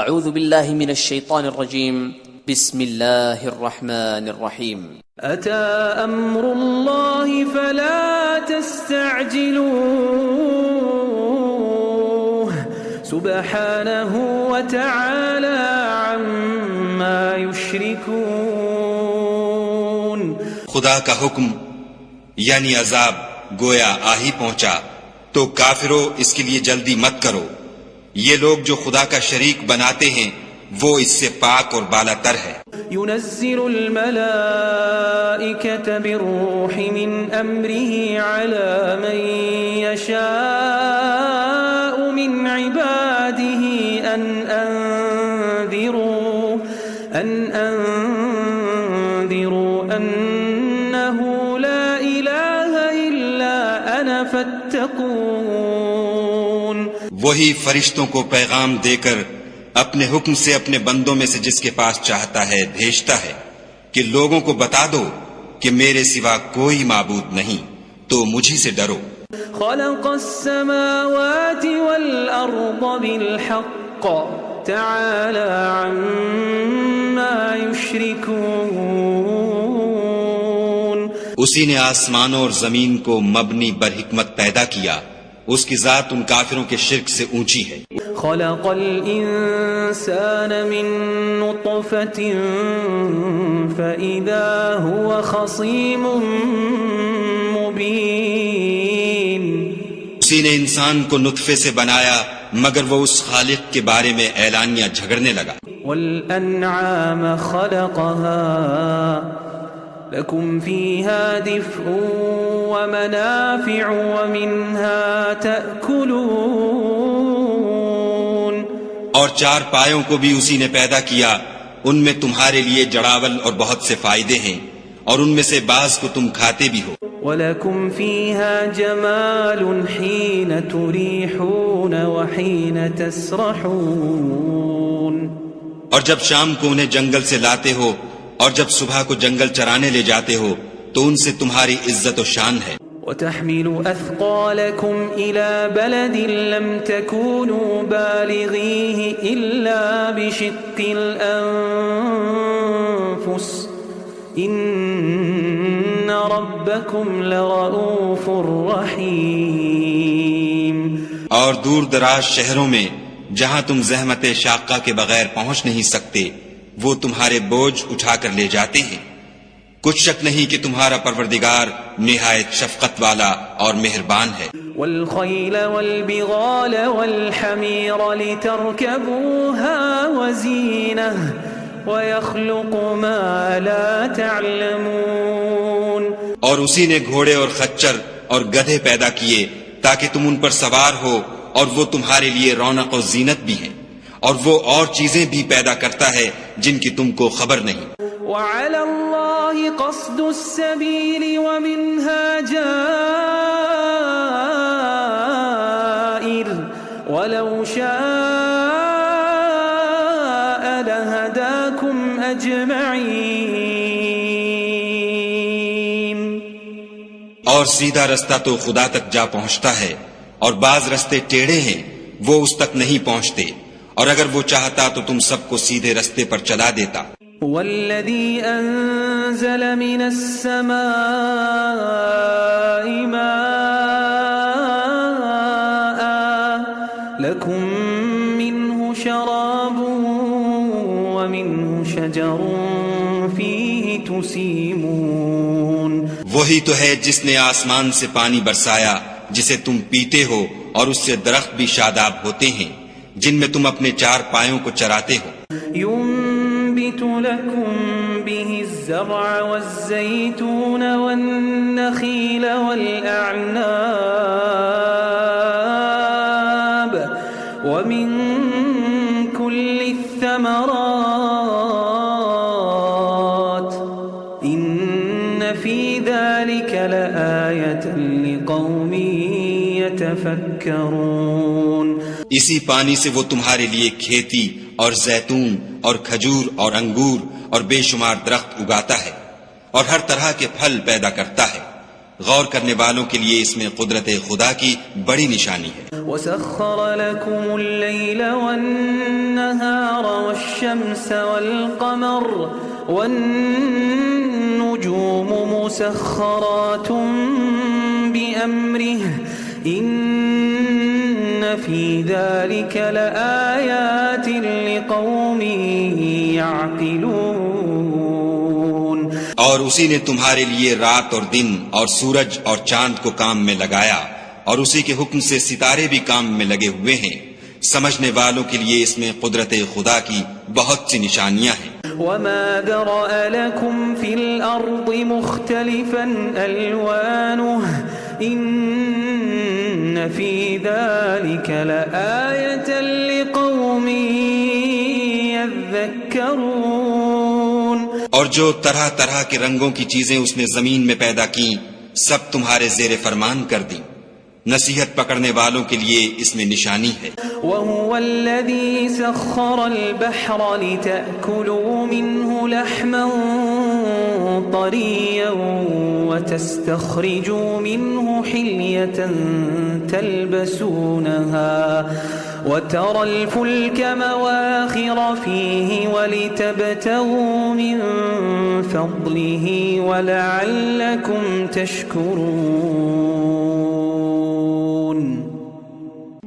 اعوذ باللہ من الشیطان الرجیم بسم اللہ الرحمن الرحیم أتى أمر الله فلا تستعجلوه سبحانه وتعالى عما يشركون. خدا کا حکم یعنی عذاب گویا آ ہی پہنچا تو کافروں اس کے لیے جلدی مت کرو. یہ لوگ جو خدا کا شریک بناتے ہیں وہ اس سے پاک اور بالا تر ہے. ينزل الملائكة بالروح من أمره على من يشاء من عباده أن أنذروا أنه لا إله إلا أنا فاتقون. وہی فرشتوں کو پیغام دے کر اپنے حکم سے اپنے بندوں میں سے جس کے پاس چاہتا ہے بھیجتا ہے کہ لوگوں کو بتا دو کہ میرے سوا کوئی معبود نہیں تو مجھی سے ڈرو. خلق السماوات والأرض بالحق تعالى عما يشركون. اسی نے آسمانوں اور زمین کو مبنی بر حکمت پیدا کیا. اس کی ذات ان کافروں کے شرک سے اونچی ہے. خلق الإنسان من نطفة فإذا هو خصيم مبين. اسی نے انسان کو نطفے سے بنایا مگر وہ اس خالق کے بارے میں اعلانیہ جھگڑنے لگا. والأنعام خلقها لكم فيها دفء ومنافع ومنها تأكلون. اور چار پایوں کو بھی اسی نے پیدا کیا. ان میں تمہارے لیے جڑاول اور بہت سے فائدے ہیں اور ان میں سے بعض کو تم کھاتے بھی ہو. وَلَكُمْ فِيهَا جَمَالٌ حِينَ تُرِيحُونَ وَحِينَ تَسْرَحُونَ. اور جب شام کو انہیں جنگل سے لاتے ہو اور جب صبح کو جنگل چرانے لے جاتے ہو تو ان سے تمہاری عزت و شان ہے. وَتَحْمِلُ أَثْقَالَكُمْ إِلَى بَلَدٍ لَمْ تَكُونُوا بَالِغِيهِ إِلَّا بِشِقِّ الْأَنفُسِ إِنَّ رَبَّكُمْ لَرَؤُوفٌ رَحِيمٌ. اور دور دراز شہروں میں جہاں تم زحمت شاقہ کے بغیر پہنچ نہیں سکتے وہ تمہارے بوجھ اٹھا کر لے جاتے ہیں. کچھ شک نہیں کہ تمہارا پروردگار نہایت شفقت والا اور مہربان ہے. والخیل والبغال والحمیر لترکبوها وزینہ ویخلق ما لا تعلمون. اور اسی نے گھوڑے اور خچر اور گدھے پیدا کیے تاکہ تم ان پر سوار ہو اور وہ تمہارے لیے رونق و زینت بھی ہیں اور وہ اور چیزیں بھی پیدا کرتا ہے جن کی تم کو خبر نہیں. وَعَلَى اللَّهِ قَصْدُ السَّبِيلِ وَمِنْهَا جَائِرٌ وَلَوْ شَاءَ لَهَدَاكُمْ أَجْمَعِينَ. اور سیدھا رستہ تو خدا تک جا پہنچتا ہے اور بعض رستے ٹیڑھے ہیں وہ اس تک نہیں پہنچتے اور اگر وہ چاہتا تو تم سب کو سیدھے رستے پر چلا دیتا. والذي أنزل من السماء ماء لكم منه شراب ومنه شجر فيه تسيمون. وہی تو ہے جس نے آسمان سے پانی برسایا جسے تم پیتے ہو اور اس سے درخت بھی شاداب ہوتے ہیں جن میں تم اپنے چار پایوں کو چراتے ہو. ينبت لكم به الزرع والزيتون والنخيل والأعناب ومن كل الثمرات إن في ذلك لآية لقوم يتفكرون. اسی پانی سے وہ تمہارے لیے کھیتی اور زیتون اور کھجور اور انگور اور بے شمار درخت اگاتا ہے اور ہر طرح کے پھل پیدا کرتا ہے. غور کرنے والوں کے لیے اس میں قدرت خدا کی بڑی نشانی ہے. وَسَخَّرَ لَكُمُ اللَّيْلَ وَالنَّهَارَ والشمس والقمر والنجوم مسخرات بأمره إن في ذلك لآيات لقوم يعقلون. اور اسی نے تمہارے لیے رات اور دن اور سورج اور چاند کو کام میں لگایا، اور اسی کے حکم سے ستارے بھی کام میں لگے ہوئے ہیں. سمجھنے والوں کے لیے اس میں قدرت خدا کی بہت سی نشانیاں ہیں. وما ذرأ لكم في الأرض مختلفا ألوانه إن في ذلك لآية لقوم يذكرون. اور جو طرح طرح کے رنگوں کی چیزیں اس نے زمین میں پیدا کی سب تمہارے زیر فرمان کر دیں. نصیحت پکڑنے والوں کے لیے اس میں نشانی ہے. وهو الذي سخر البحر لتأكلوا منه لحما طريا وتستخرجوا منه حلية تلبسونها وترى الفلك مواخر فيه ولتبتغوا من فضله ولعلكم تشكرون.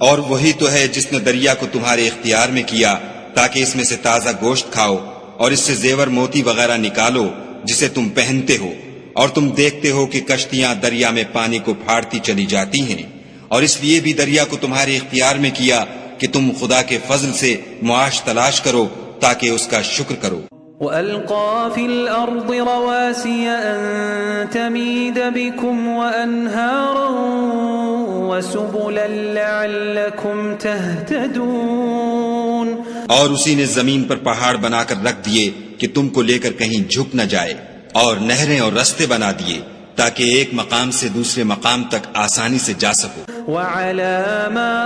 اور وہی تو ہے جس نے دریا کو تمہارے اختیار میں کیا تاکہ اس میں سے تازہ گوشت کھاؤ اور اس سے زیور موتی وغیرہ نکالو جسے تم پہنتے ہو، اور تم دیکھتے ہو کہ کشتیاں دریا میں پانی کو پھاڑتی چلی جاتی ہیں، اور اس لیے بھی دریا کو تمہارے اختیار میں کیا کہ تم خدا کے فضل سے معاش تلاش کرو تاکہ اس کا شکر کرو. وألقى في الأرض رواسي أن تميد بكم وأنهارا وسبلا لعلكم تهتدون. اور اسی نے زمین پر پہاڑ بنا کر رکھ دیے کہ تم کو لے کر کہیں جھک نہ جائے، اور نہریں اور رستے بنا دیے تاکہ ایک مقام سے دوسرے مقام تک آسانی سے جا سکو. وعلامات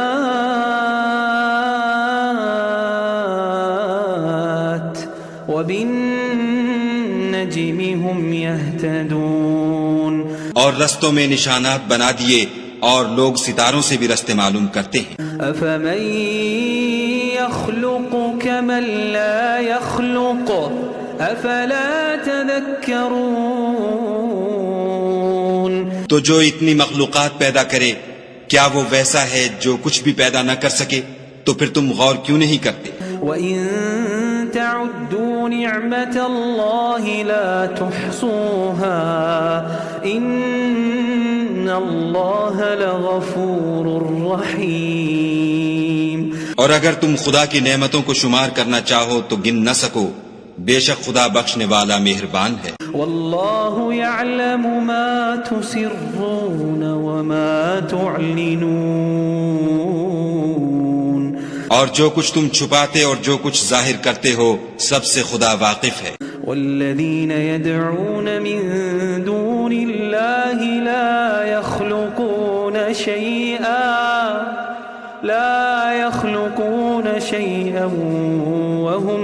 وبالنجم هم يهتدون. اور رستوں میں نشانات بنا دیے اور لوگ ستاروں سے بھی رستے معلوم کرتے ہیں. أفمن يخلق كمن لا يخلق أفلا تذكرون. تو جو اتنی مخلوقات پیدا کرے کیا وہ ویسا ہے جو کچھ بھی پیدا نہ کر سکے؟ تو پھر تم غور کیوں نہیں کرتے؟ وَإِن تَعُدُّوا نِعْمَةَ اللَّهِ لَا تُحْصُوهَا إِنَّ اللَّهَ لَغَفُورٌ رَحِيمٌ. اور اگر تم خدا کی نعمتوں کو شمار کرنا چاہو تو گن نہ سکو، بے شک خدا بخشنے والا مہربان ہے. وَاللَّهُ يَعْلَمُ مَا تُسِرُّونَ وَمَا تُعْلِنُونَ. اور جو کچھ تم چھپاتے اور جو کچھ ظاہر کرتے ہو سب سے خدا واقف ہے. والذین يدعون من دون اللہ لا يخلقون شيئا وهم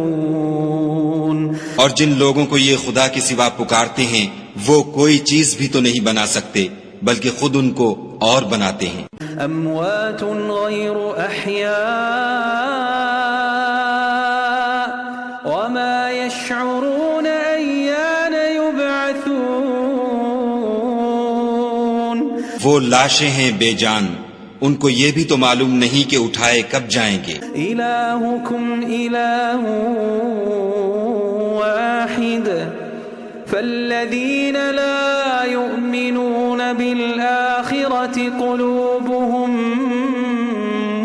يخلقون. اور جن لوگوں کو یہ خدا کے سوا پکارتے ہیں وہ کوئی چیز بھی تو نہیں بنا سکتے بلکہ خود ان کو اور بناتے ہیں. اموات غیر احیاء وما يشعرون ایان یبعثون. وہ لاشیں ہیں بے جان، ان کو یہ بھی تو معلوم نہیں کہ اٹھائے کب جائیں گے. الہکم الہ واحد فالذین لا يؤمنون بالآخرة قلوبهم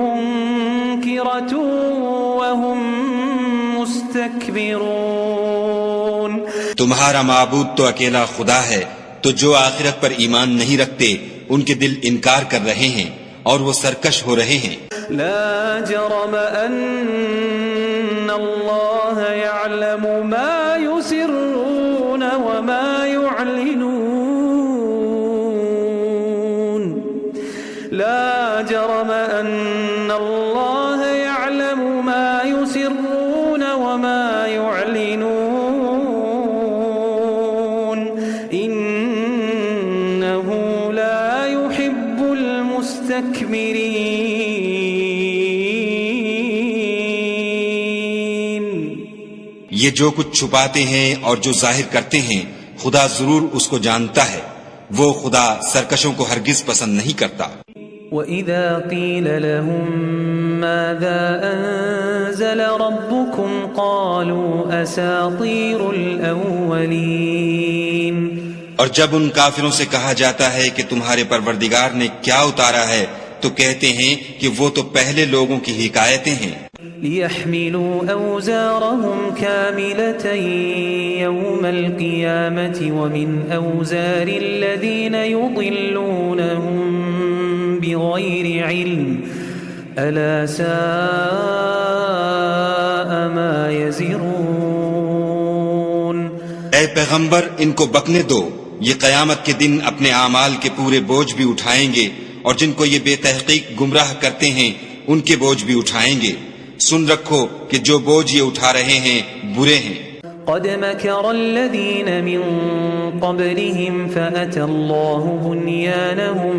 منکرة وهم مستکبرون. تمہارا معبود تو اکیلا خدا ہے، تو جو آخرت پر ایمان نہیں رکھتے ان کے دل انکار کر رہے ہیں اور وہ سرکش ہو رہے ہیں. لا جرم ان اللہ يعلم ما يسرون وما يعلنون. لا جرم ان اللہ يعلم ما يسرون وما يعلنون انه لا يحب المستكبرين. یہ جو کچھ چھپاتے ہیں اور جو ظاہر کرتے ہیں خدا ضرور اس کو جانتا ہے، وہ خدا سرکشوں کو ہرگز پسند نہیں کرتا۔ وَإِذَا قِيلَ لَهُم مَاذَا أَنزَلَ رَبُّكُمْ قَالُوا أَسَاطِيرُ الْأَوَّلِينَ، اور جب ان کافروں سے کہا جاتا ہے کہ تمہارے پروردگار نے کیا اتارا ہے تو کہتے ہیں کہ وہ تو پہلے لوگوں کی حکایتیں ہیں۔ لِيَحْمِلُوا أَوْزَارَهُمْ كَامِلَةً يَوْمَ الْقِيَامَةِ وَمِنْ أَوْزَارِ الَّذِينَ يُضِلُّونَهُمْ بِغَيْرِ عِلْمٍ أَلَا سَاءَ مَا يَزِرُونَ۔ اے پیغمبر ان کو بکنے دو، یہ قیامت کے دن اپنے اعمال کے پورے بوجھ بھی اٹھائیں گے، اور جن کو یہ بے تحقیق گمراہ کرتے ہیں ان کے بوجھ بھی اٹھائیں گے۔ سن رکھو کہ جو بوجھ یہ اٹھا رہے ہیں برے ہیں۔ قد مكر الذين من قبلهم فأتى الله بنيانهم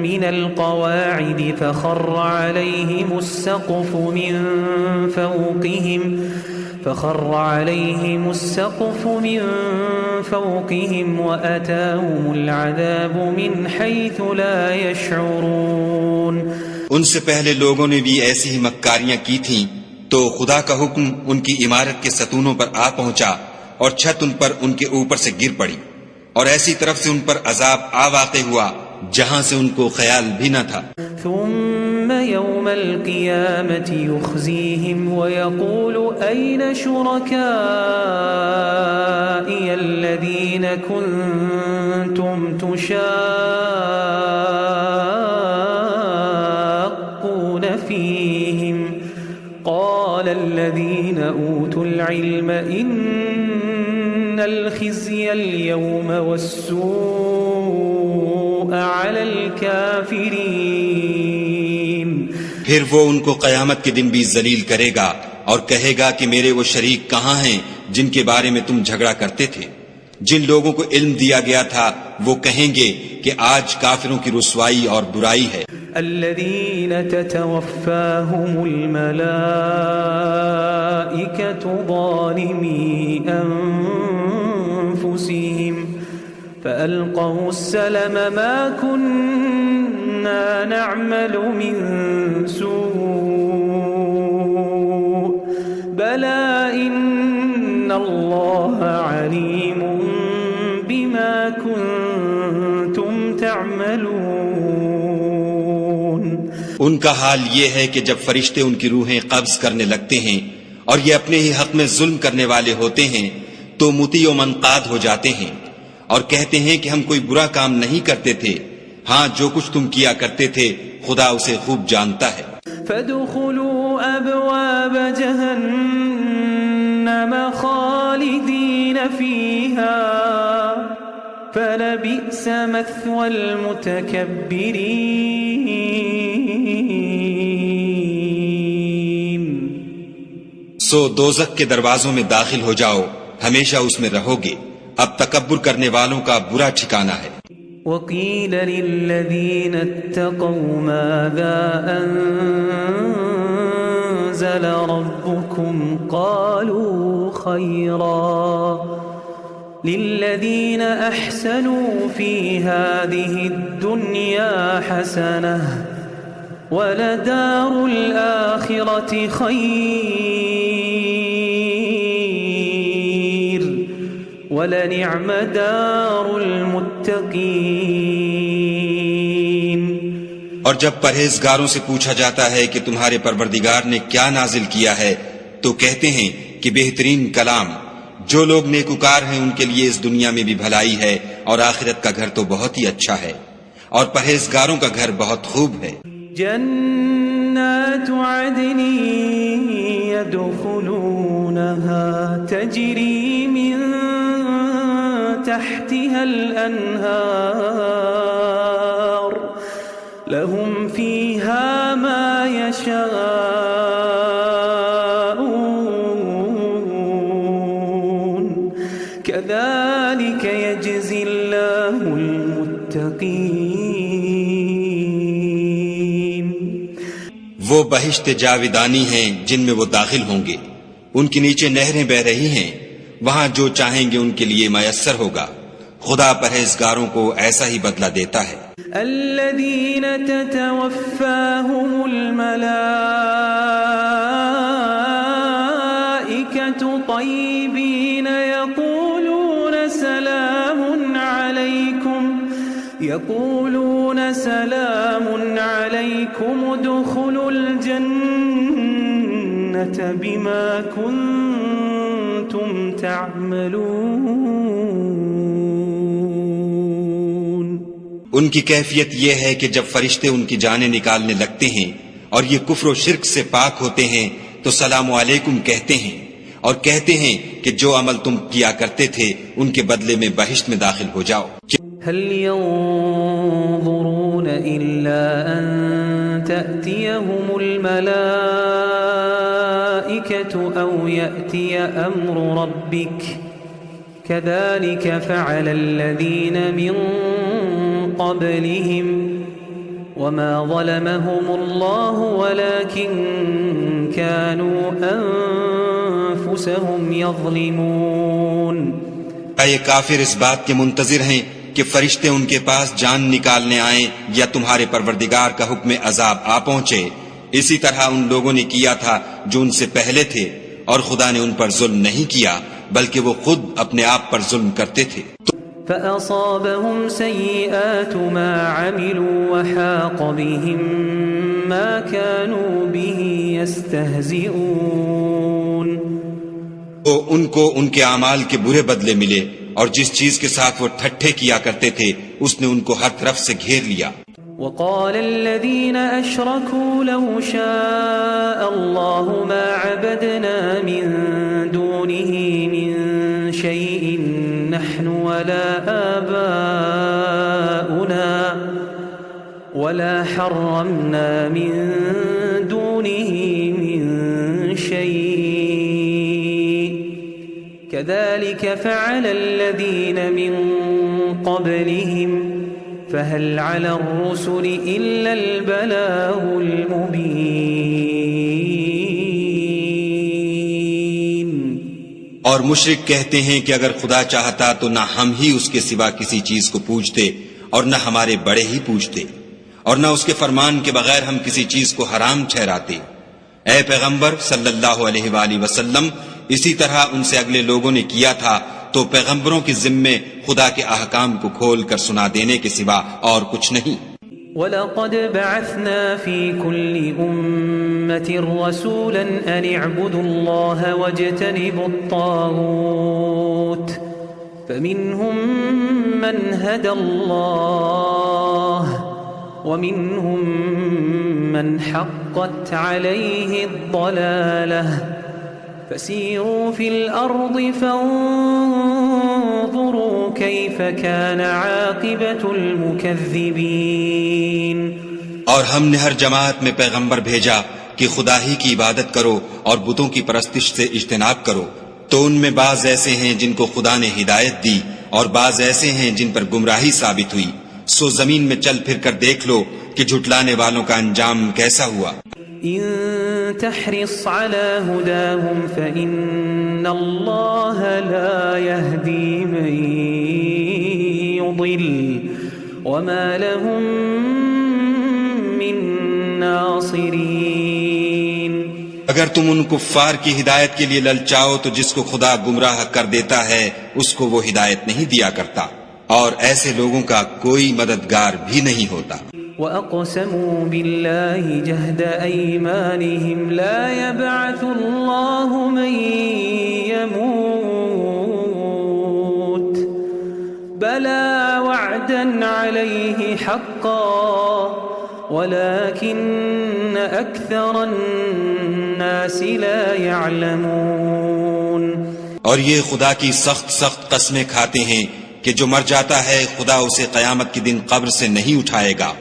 من القواعد فخر عليهم السقف من فوقهم وأتاهم العذاب من حيث لا يشعرون۔ ان سے پہلے لوگوں نے بھی ایسی ہی مکاریاں کی تھیں، تو خدا کا حکم ان کی عمارت کے ستونوں پر آ پہنچا اور چھت ان پر ان کے اوپر سے گر پڑی، اور ایسی طرف سے ان پر عذاب آ واقع ہوا جہاں سے ان کو خیال بھی نہ تھا۔ ثم يوم القيامة يخزيهم ويقول أين شركائي الذين كنتم تشاقون فيهم قال الذين أوتوا العلم إن الخزي اليوم والسوء على الكافرين۔ پھر وہ ان کو قیامت کے دن بھی ذلیل کرے گا اور کہے گا کہ میرے وہ شریک کہاں ہیں جن کے بارے میں تم جھگڑا کرتے تھے؟ جن لوگوں کو علم دیا گیا تھا وہ کہیں گے کہ آج کافروں کی رسوائی اور برائی ہے۔ الذين تتوفاهم الملائكة ظالمي أنفسهم فألقوا السلم ما كنا نعمل من سوء بلى إن الله عليم بما كنتم تعملون۔ ان کا حال یہ ہے کہ جب فرشتے ان کی روحیں قبض کرنے لگتے ہیں اور یہ اپنے ہی حق میں ظلم کرنے والے ہوتے ہیں تو مطیع و منقاد ہو جاتے ہیں اور کہتے ہیں کہ ہم کوئی برا کام نہیں کرتے تھے، ہاں جو کچھ تم کیا کرتے تھے خدا اسے خوب جانتا ہے۔ فادخلوا أبواب جهنم خالدين فيها فلبئس مثوى المتكبرين۔ سو دوزخ کے دروازوں میں داخل ہو جاؤ، ہمیشہ اس میں رہو گے، اب تکبر کرنے والوں کا برا ٹھکانہ ہے۔ وقيل للذين اتقوا ماذا أنزل ربكم قالوا خيرا للذين أحسنوا في هذه الدنيا حسنة ولدار الآخرة خير وَلَنِعْمَ دَارُ الْمُتَّقِينَ۔ اور جب پرہیزگاروں سے پوچھا جاتا ہے کہ تمہارے پروردگار نے کیا نازل کیا ہے تو کہتے ہیں کہ بہترین کلام، جو لوگ نیکوکار ہیں ان کے لیے اس دنیا میں بھی بھلائی ہے اور آخرت کا گھر تو بہت ہی اچھا ہے، اور پرہیزگاروں کا گھر بہت خوب ہے۔ جنات عدن يدخلونها تجري من تحتها الأنهار لهم فيها ما يشاءون كذلك يجزي الله المتقين۔ وہ بہشت جاودانی ہیں جن میں وہ داخل ہوں گے، ان کے نیچے نہریں بہ رہی ہیں، وہاں جو چاہیں گے ان کے لیے میسر ہوگا. خدا پرہیزگاروں کو ایسا ہی بدلہ دیتا ہے. الذين تتوفاهم الملائكة طيبين يقولون سلام عليكم ادخلوا الجنة بما كنتم تعملون. ان کی کیفیت یہ ہے کہ جب فرشتے ان کی جانیں نکالنے لگتے ہیں اور یہ کفر و شرک سے پاک ہوتے ہیں تو سلام علیکم کہتے ہیں اور کہتے ہیں کہ جو عمل تم کیا کرتے تھے ان کے بدلے میں بہشت میں داخل ہو جاؤ. هل ينظرون إلا أن تأتيهم الملائكة أو يأتي أمر ربك كذلك فعل الذين من قبلهم وما ظلمهم الله ولكن كانوا أنفسهم يظلمون. اے کافر اس بات کے منتظر ہیں کہ فرشتے ان کے پاس جان نکالنے آئیں یا تمہارے پروردگار کا حکم عذاب آ پہنچے. اسی طرح ان لوگوں نے کیا تھا جو ان سے پہلے تھے اور خدا نے ان پر ظلم نہیں کیا بلکہ وہ خود اپنے آپ پر ظلم کرتے تھے. فأصابهم سيئات ما عملوا وحاق بهم ما كانوا به يستهزئون. تو ان کو ان کے اعمال کے برے بدلے ملے اور جس چیز کے ساتھ وہ ٹھٹھے کیا کرتے تھے اس نے ان کو ہر طرف سے گھیر لیا. وقال الذين أشركوا لو شاء الله ما عبدنا من دونه من شيء نحن ولا آباؤنا ولا حرمنا من دونه من شيء كذلك فعل الذين من قبلهم فهل على الرسل إلا البلاغ المبين. اور مشرک کہتے ہیں کہ اگر خدا چاہتا تو نہ ہم ہی اس کے سوا کسی چیز کو پوجتے اور نہ ہمارے بڑے ہی پوجتے اور نہ اس کے فرمان کے بغیر ہم کسی چیز کو حرام ٹھہراتے. اے پیغمبر صلی اللہ علیہ وآلہ وسلم اسی طرح ان سے اگلے لوگوں نے کیا تھا تو پیغمبروں کے ذمے خدا کے احکام کو کھول کر سنا دینے کے سوا اور کچھ نہیں. وَلَقَدْ بَعَثْنَا فِي كُلِّ أُمَّةٍ رَسُولًا أَنِ اعْبُدُوا اللَّهَ وَاجْتَنِبُوا الطَّاغُوتَ فَمِنْهُمْ مَنْ هَدَى اللَّهُ وَمِنْهُمْ مَنْ حَقَّتْ عَلَيْهِ الضَّلَالَةُ فسيروا في الأرض فانظروا كيف كان عاقبة المكذبين. اور ہم نے ہر جماعت میں پیغمبر بھیجا کہ خدا ہی کی عبادت کرو اور بتوں کی پرستش سے اجتناب کرو تو ان میں بعض ایسے ہیں جن کو خدا نے ہدایت دی اور بعض ایسے ہیں جن پر گمراہی ثابت ہوئی. سو زمین میں چل پھر کر دیکھ لو کہ جھٹلانے والوں کا انجام کیسا ہوا. إن تحرص على هداهم فإن الله لا يهدي من يضل وما لهم من ناصرين. اگر تم ان کفار کی ہدایت کے لیے للچاؤ تو جس کو خدا گمراہ کر دیتا ہے اس کو وہ ہدایت نہیں دیا کرتا اور ایسے لوگوں کا کوئی مددگار بھی نہیں ہوتا. وَأَقْسَمُوا بِاللَّهِ جَهْدَ أَيْمَانِهِمْ لَا يَبْعَثُ اللَّهُ مَن يَمُوتُ بَلَى وَعْدًا عَلَيْهِ حَقًّا وَلَكِنَّ أَكْثَرَ النَّاسِ لَا يَعْلَمُونَ. اور یہ خدا کی سخت قسمیں کھاتے ہیں کہ جو مر جاتا ہے خدا اسے قیامت کے دن قبر سے نہیں اٹھائے گا.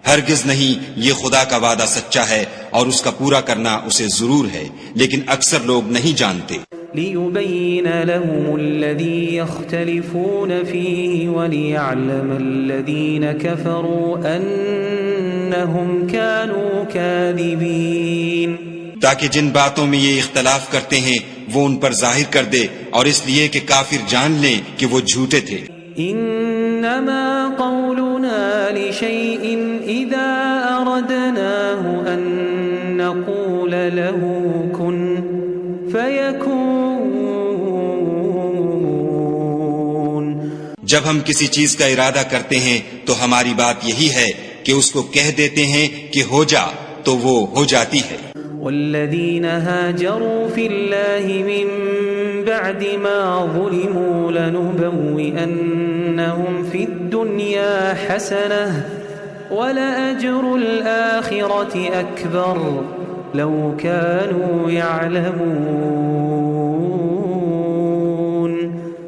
ہرگز نہیں، یہ خدا کا وعدہ سچا ہے اور اس کا پورا کرنا اسے ضرور ہے لیکن اکثر لوگ نہیں جانتے. لِيُبَيِّنَ لَهُمُ الَّذِي يَخْتَلِفُونَ فِيهِ وَلِيَعْلَمَ الَّذِينَ كَفَرُوا أَنَّهُمْ كَانُوا كَاذِبِينَ. تاکہ جن باتوں میں یہ اختلاف کرتے ہیں وہ ان پر ظاہر کر دے، اور اس لیے کہ کافر جان لیں کہ وہ جھوٹے تھے۔ انما قولنا لشيء اذا اردناه ان نقول له كن فيكون۔ جب ہم کسی چیز کا ارادہ کرتے ہیں تو ہماری بات یہی ہے کہ اس کو کہہ دیتے ہیں کہ ہو جا، تو وہ ہو جاتی ہے۔ والذين هاجروا في الله من بعد ما ظلموا لنبوئنهم في الدنيا حسنة ولأجر الآخرة أكبر لو كانوا يعلمون۔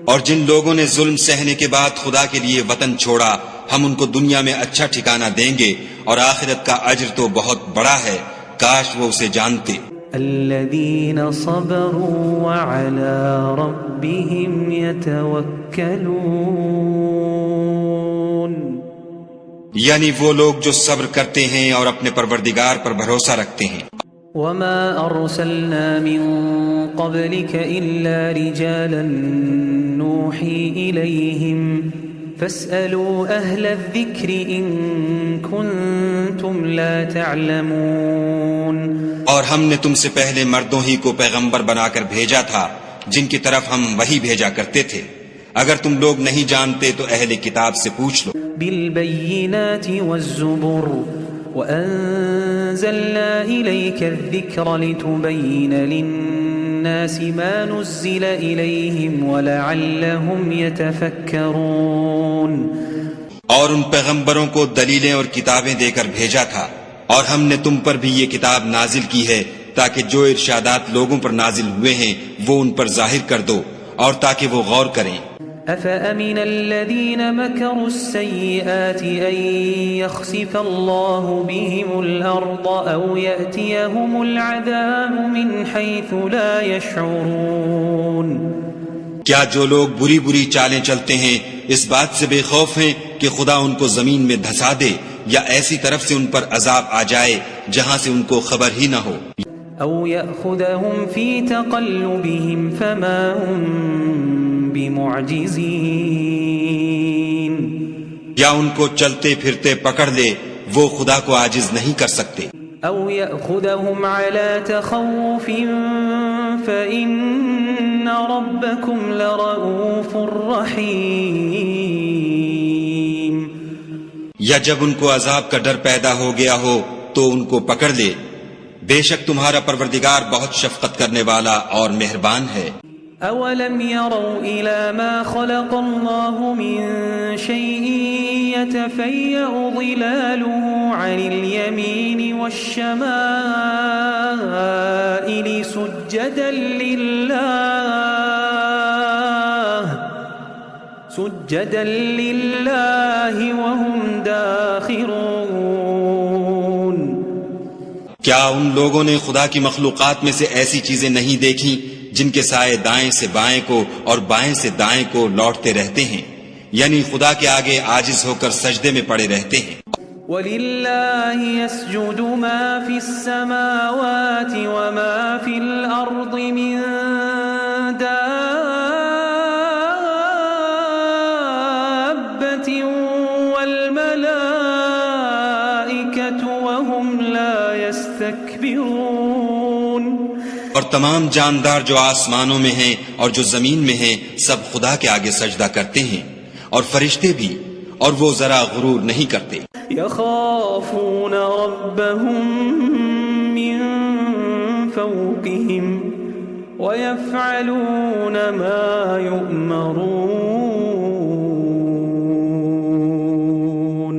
اور جن لوگوں نے ظلم سہنے کے بعد خدا کے لیے وطن چھوڑا، ہم ان کو دنیا میں اچھا ٹھکانہ دیں گے، اور آخرت کا اجر تو بہت بڑا ہے، کاش وہ اسے جانتے۔ الذين صبروا وعلى ربهم يتوكلون، یعنی وہ لوگ جو صبر کرتے ہیں اور اپنے پروردگار پر بھروسہ رکھتے ہیں۔ وما أرسلنا من قبلك إلا رجالا نوحي إليهم فاسألوا أهل الذكر إن كنتم لا تعلمون۔ اور ہم نے تم سے پہلے مردوں ہی کو پیغمبر بنا کر بھیجا تھا جن کی طرف ہم وحی بھیجا کرتے تھے، اگر تم لوگ نہیں جانتے تو اہل کتاب سے پوچھ لو۔ بالبينات والزبر وأنزلنا إليك الذكر لتبين للناس ما نزل إليهم ولعلهم يتفكرون۔ اور ان پیغمبروں کو دلیلیں اور کتابیں دے کر بھیجا تھا، اور ہم نے تم پر بھی یہ کتاب نازل کی ہے تاکہ جو ارشادات لوگوں پر نازل ہوئے ہیں وہ ان پر ظاہر کر دو، اور تاکہ وہ غور کریں۔ أفأمن الذين مكروا السيئات أن يخسف الله بهم الأرض أو يأتيهم العذاب من حيث لا يشعرون۔ کیا جو لوگ بری بری چالیں چلتے ہیں اس بات سے بے خوف ہیں کہ خدا ان کو زمین میں دھسا دے، یا ایسی طرف سے ان پر عذاب آ جائے جہاں سے ان کو خبر ہی نہ ہو؟ أو يأخذهم في تقلبهم فما هم بمعجزين، یا ان کو چلتے پھرتے پکڑ لے، وہ خدا کو عاجز نہیں کر سکتے۔ أو يأخذهم على تخوف فإن ربكم لرؤوف رحيم، یا جب ان کو عذاب کا ڈر پیدا ہو گیا ہو تو ان کو پکڑ لے، بے شک تمہارا پروردگار بہت شفقت کرنے والا اور مہربان ہے۔ أولم يروا إلى ما خلق الله من شيء يتفيأ ظلاله عن اليمين والشمائل سجدا لله وهم داخرون۔ کیا ان لوگوں نے خدا کی مخلوقات میں سے ایسی چیزیں نہیں دیکھی جن کے سائے دائیں سے بائیں کو اور بائیں سے دائیں کو لوٹتے رہتے ہیں، یعنی خدا کے آگے عاجز ہو کر سجدے میں پڑے رہتے ہیں۔ وَلِلَّهِ يَسْجُدُ مَا فِي السَّمَاوَاتِ وَمَا فِي الْأَرْضِ مِن دَابَّةٍ وَالْمَلَائِكَةُ وَهُمْ لَا يَسْتَكْبِرُونَ۔ اور تمام جاندار جو آسمانوں میں ہیں اور جو زمین میں ہیں سب خدا کے آگے سجدہ کرتے ہیں، اور فرشتے بھی، اور وہ ذرا غرور نہیں کرتے۔ يخافون ربهم من فوقهم ويفعلون ما يؤمرون۔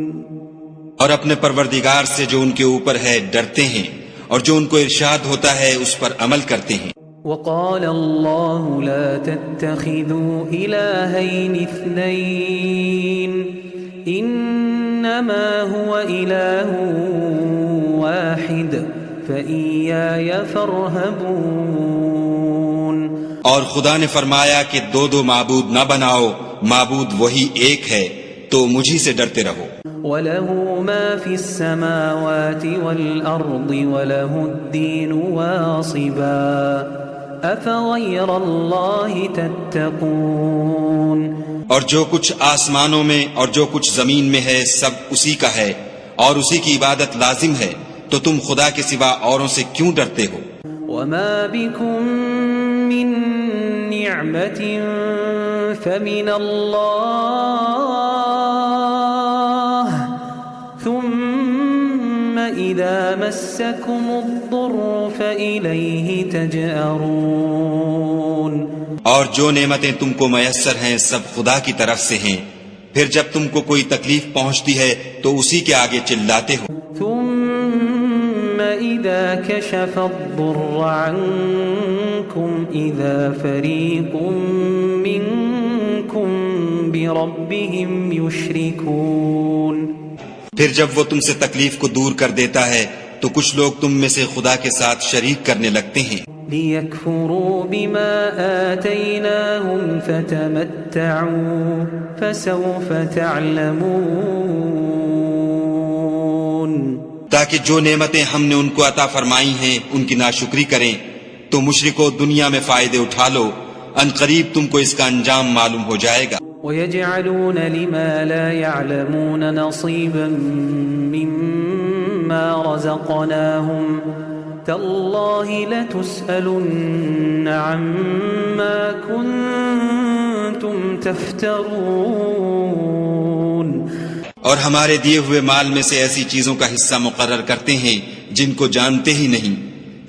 اور اپنے پروردگار سے جو ان کے اوپر ہے ڈرتے ہیں، اور جو ان کو ارشاد ہوتا ہے اس پر عمل کرتے ہیں۔ وقال الله لا تتخذوا إلهين اثنين إنما هو إله واحد فإياي فارهبون۔ اور خدا نے فرمایا کہ دو دو معبود نہ بناؤ، معبود وہی ایک ہے، تو مجھی سے ڈرتے رہو۔ وله ما في السماوات والأرض وله الدين واصبا أفغير الله تتقون. اور جو کچھ آسمانوں میں اور جو کچھ زمین میں ہے سب اسی کا ہے اور اسی کی عبادت لازم ہے، تو تم خدا کے سوا اوروں سے کیوں ڈرتے ہو؟ وما بكم من نعمة فمن الله ثم إذا مسكم الضر فإليه تجأرون. اور جو نعمتیں تم کو میسر ہیں سب خدا کی طرف سے ہیں، پھر جب تم کو کوئی تکلیف پہنچتی ہے تو اسی کے آگے چلاتے ہو. ثم إذا كشف الضر عنكم إذا فريق منكم بربهم يشركون. پھر جب وہ تم سے تکلیف کو دور کر دیتا ہے تو کچھ لوگ تم میں سے خدا کے ساتھ شریک کرنے لگتے ہیں. ليكفروا بما آتيناهم فتمتعوا فسوف تعلمون. تاکہ جو نعمتیں ہم نے ان کو عطا فرمائی ہیں ان کی ناشکری کریں تو مشرکو دنیا میں فائدے اٹھا لو، ان قریب تم کو اس کا انجام معلوم ہو جائے گا. ويجعلون لما لا يعلمون نصيبا مما رزقناهم تالله لتسألن عما كنتم تفترون. اور ہمارے دیے ہوئے مال میں سے ایسی چیزوں کا حصہ مقرر کرتے ہیں جن کو جانتے ہی نہیں.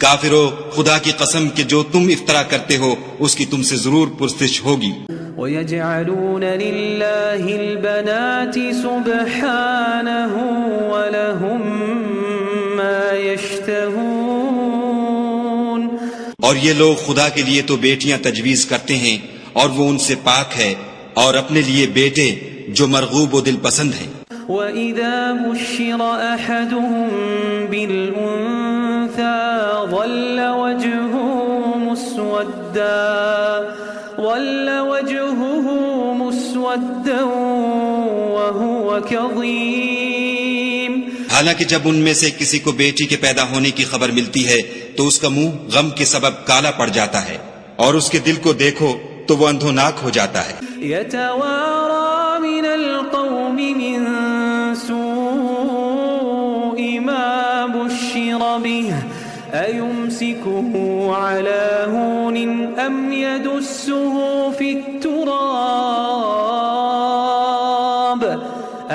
کافرو، خدا کی قسم کہ جو تم افطرا کرتے ہو اس کی تم سے ضرور پرسش ہوگی. وَيَجْعَلُونَ لِلَّهِ الْبَنَاتِ سُبْحَانَهُ وَلَهُم مَّا يَشْتَهُونَ. اور یہ لوگ خدا کے لیے تو بیٹیاں تجویز کرتے ہیں اور وہ ان سے پاک ہے، اور اپنے لیے بیٹے جو مرغوب و دل پسند ہیں. وَإِذَا بُشِّرَ أَحَدُهُم بِالْأُنثَىٰ ظَلَّ وَجْهُهُ مُسْوَدًّا وَهُوَ كَظِيمٌ. حالانکہ جب ان میں سے کسی کو بیٹی کے پیدا ہونے کی خبر ملتی ہے تو اس کا منہ غم کے سبب کالا پڑ جاتا ہے، اور اس کے دل کو دیکھو تو وہ اندھوناک ہو جاتا ہے. يَتَوَارَى مِنَ الْقَوْمِ مِنْ سُوءِ مَا بُشِّرَ بِهِ أَيُمْسِكُهُ عَلَى هُونٍ أَمْ يَدُسُّهُ فِي التُّرَابِ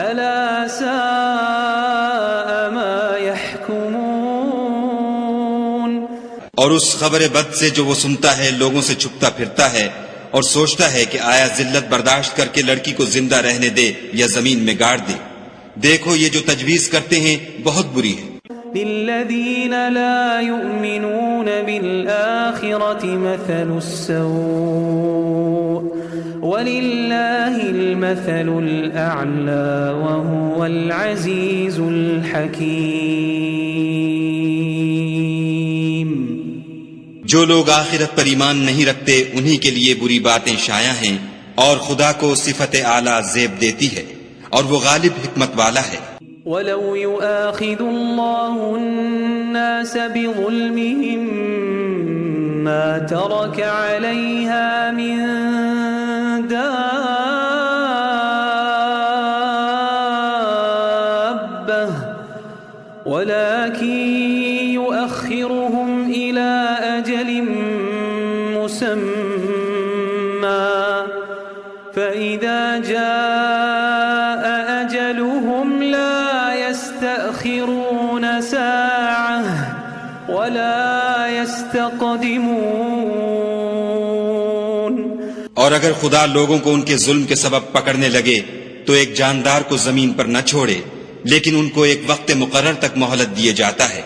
أَلَا سَاءَ مَا يَحْكُمُونَ. اور اس خبر بد سے جو وہ سنتا ہے لوگوں سے چھپتا پھرتا ہے اور سوچتا ہے کہ آیا ذلت برداشت کر کے لڑکی کو زندہ رہنے دے یا زمین میں گاڑ دے. دیکھو یہ جو تجویز کرتے ہیں بہت بری ہے. للذين لا يؤمنون بالآخرة مثل السوء ولله المثل الأعلى وهو العزيز الحكيم. جو لوگ آخرت پر ایمان نہیں رکھتے انہی کے لیے بری باتیں شائع ہیں، اور خدا کو صفت اعلیٰ زیب دیتی ہے، اور وہ غالب حکمت والا ہے. وَلَوْ يُؤَاخِذُ اللَّهُ النَّاسَ بِظُلْمِهِمْ مَا تَرَكَ عَلَيْهَا مِن دَابَّةٍ وَلَكِن يُؤَخِّرُهُمْ إِلَى أَجَلٍ مُّسَمًّى فَإِذَا جَاءَ أَجَلُهُمْ لَا يستأخرون ساعة ولا يستقدمون. اور اگر خدا لوگوں کو ان کے ظلم کے سبب پکڑنے لگے تو ایک جاندار کو زمین پر نہ چھوڑے، لیکن ان کو ایک وقت مقرر تک مہلت دیے جاتا ہے.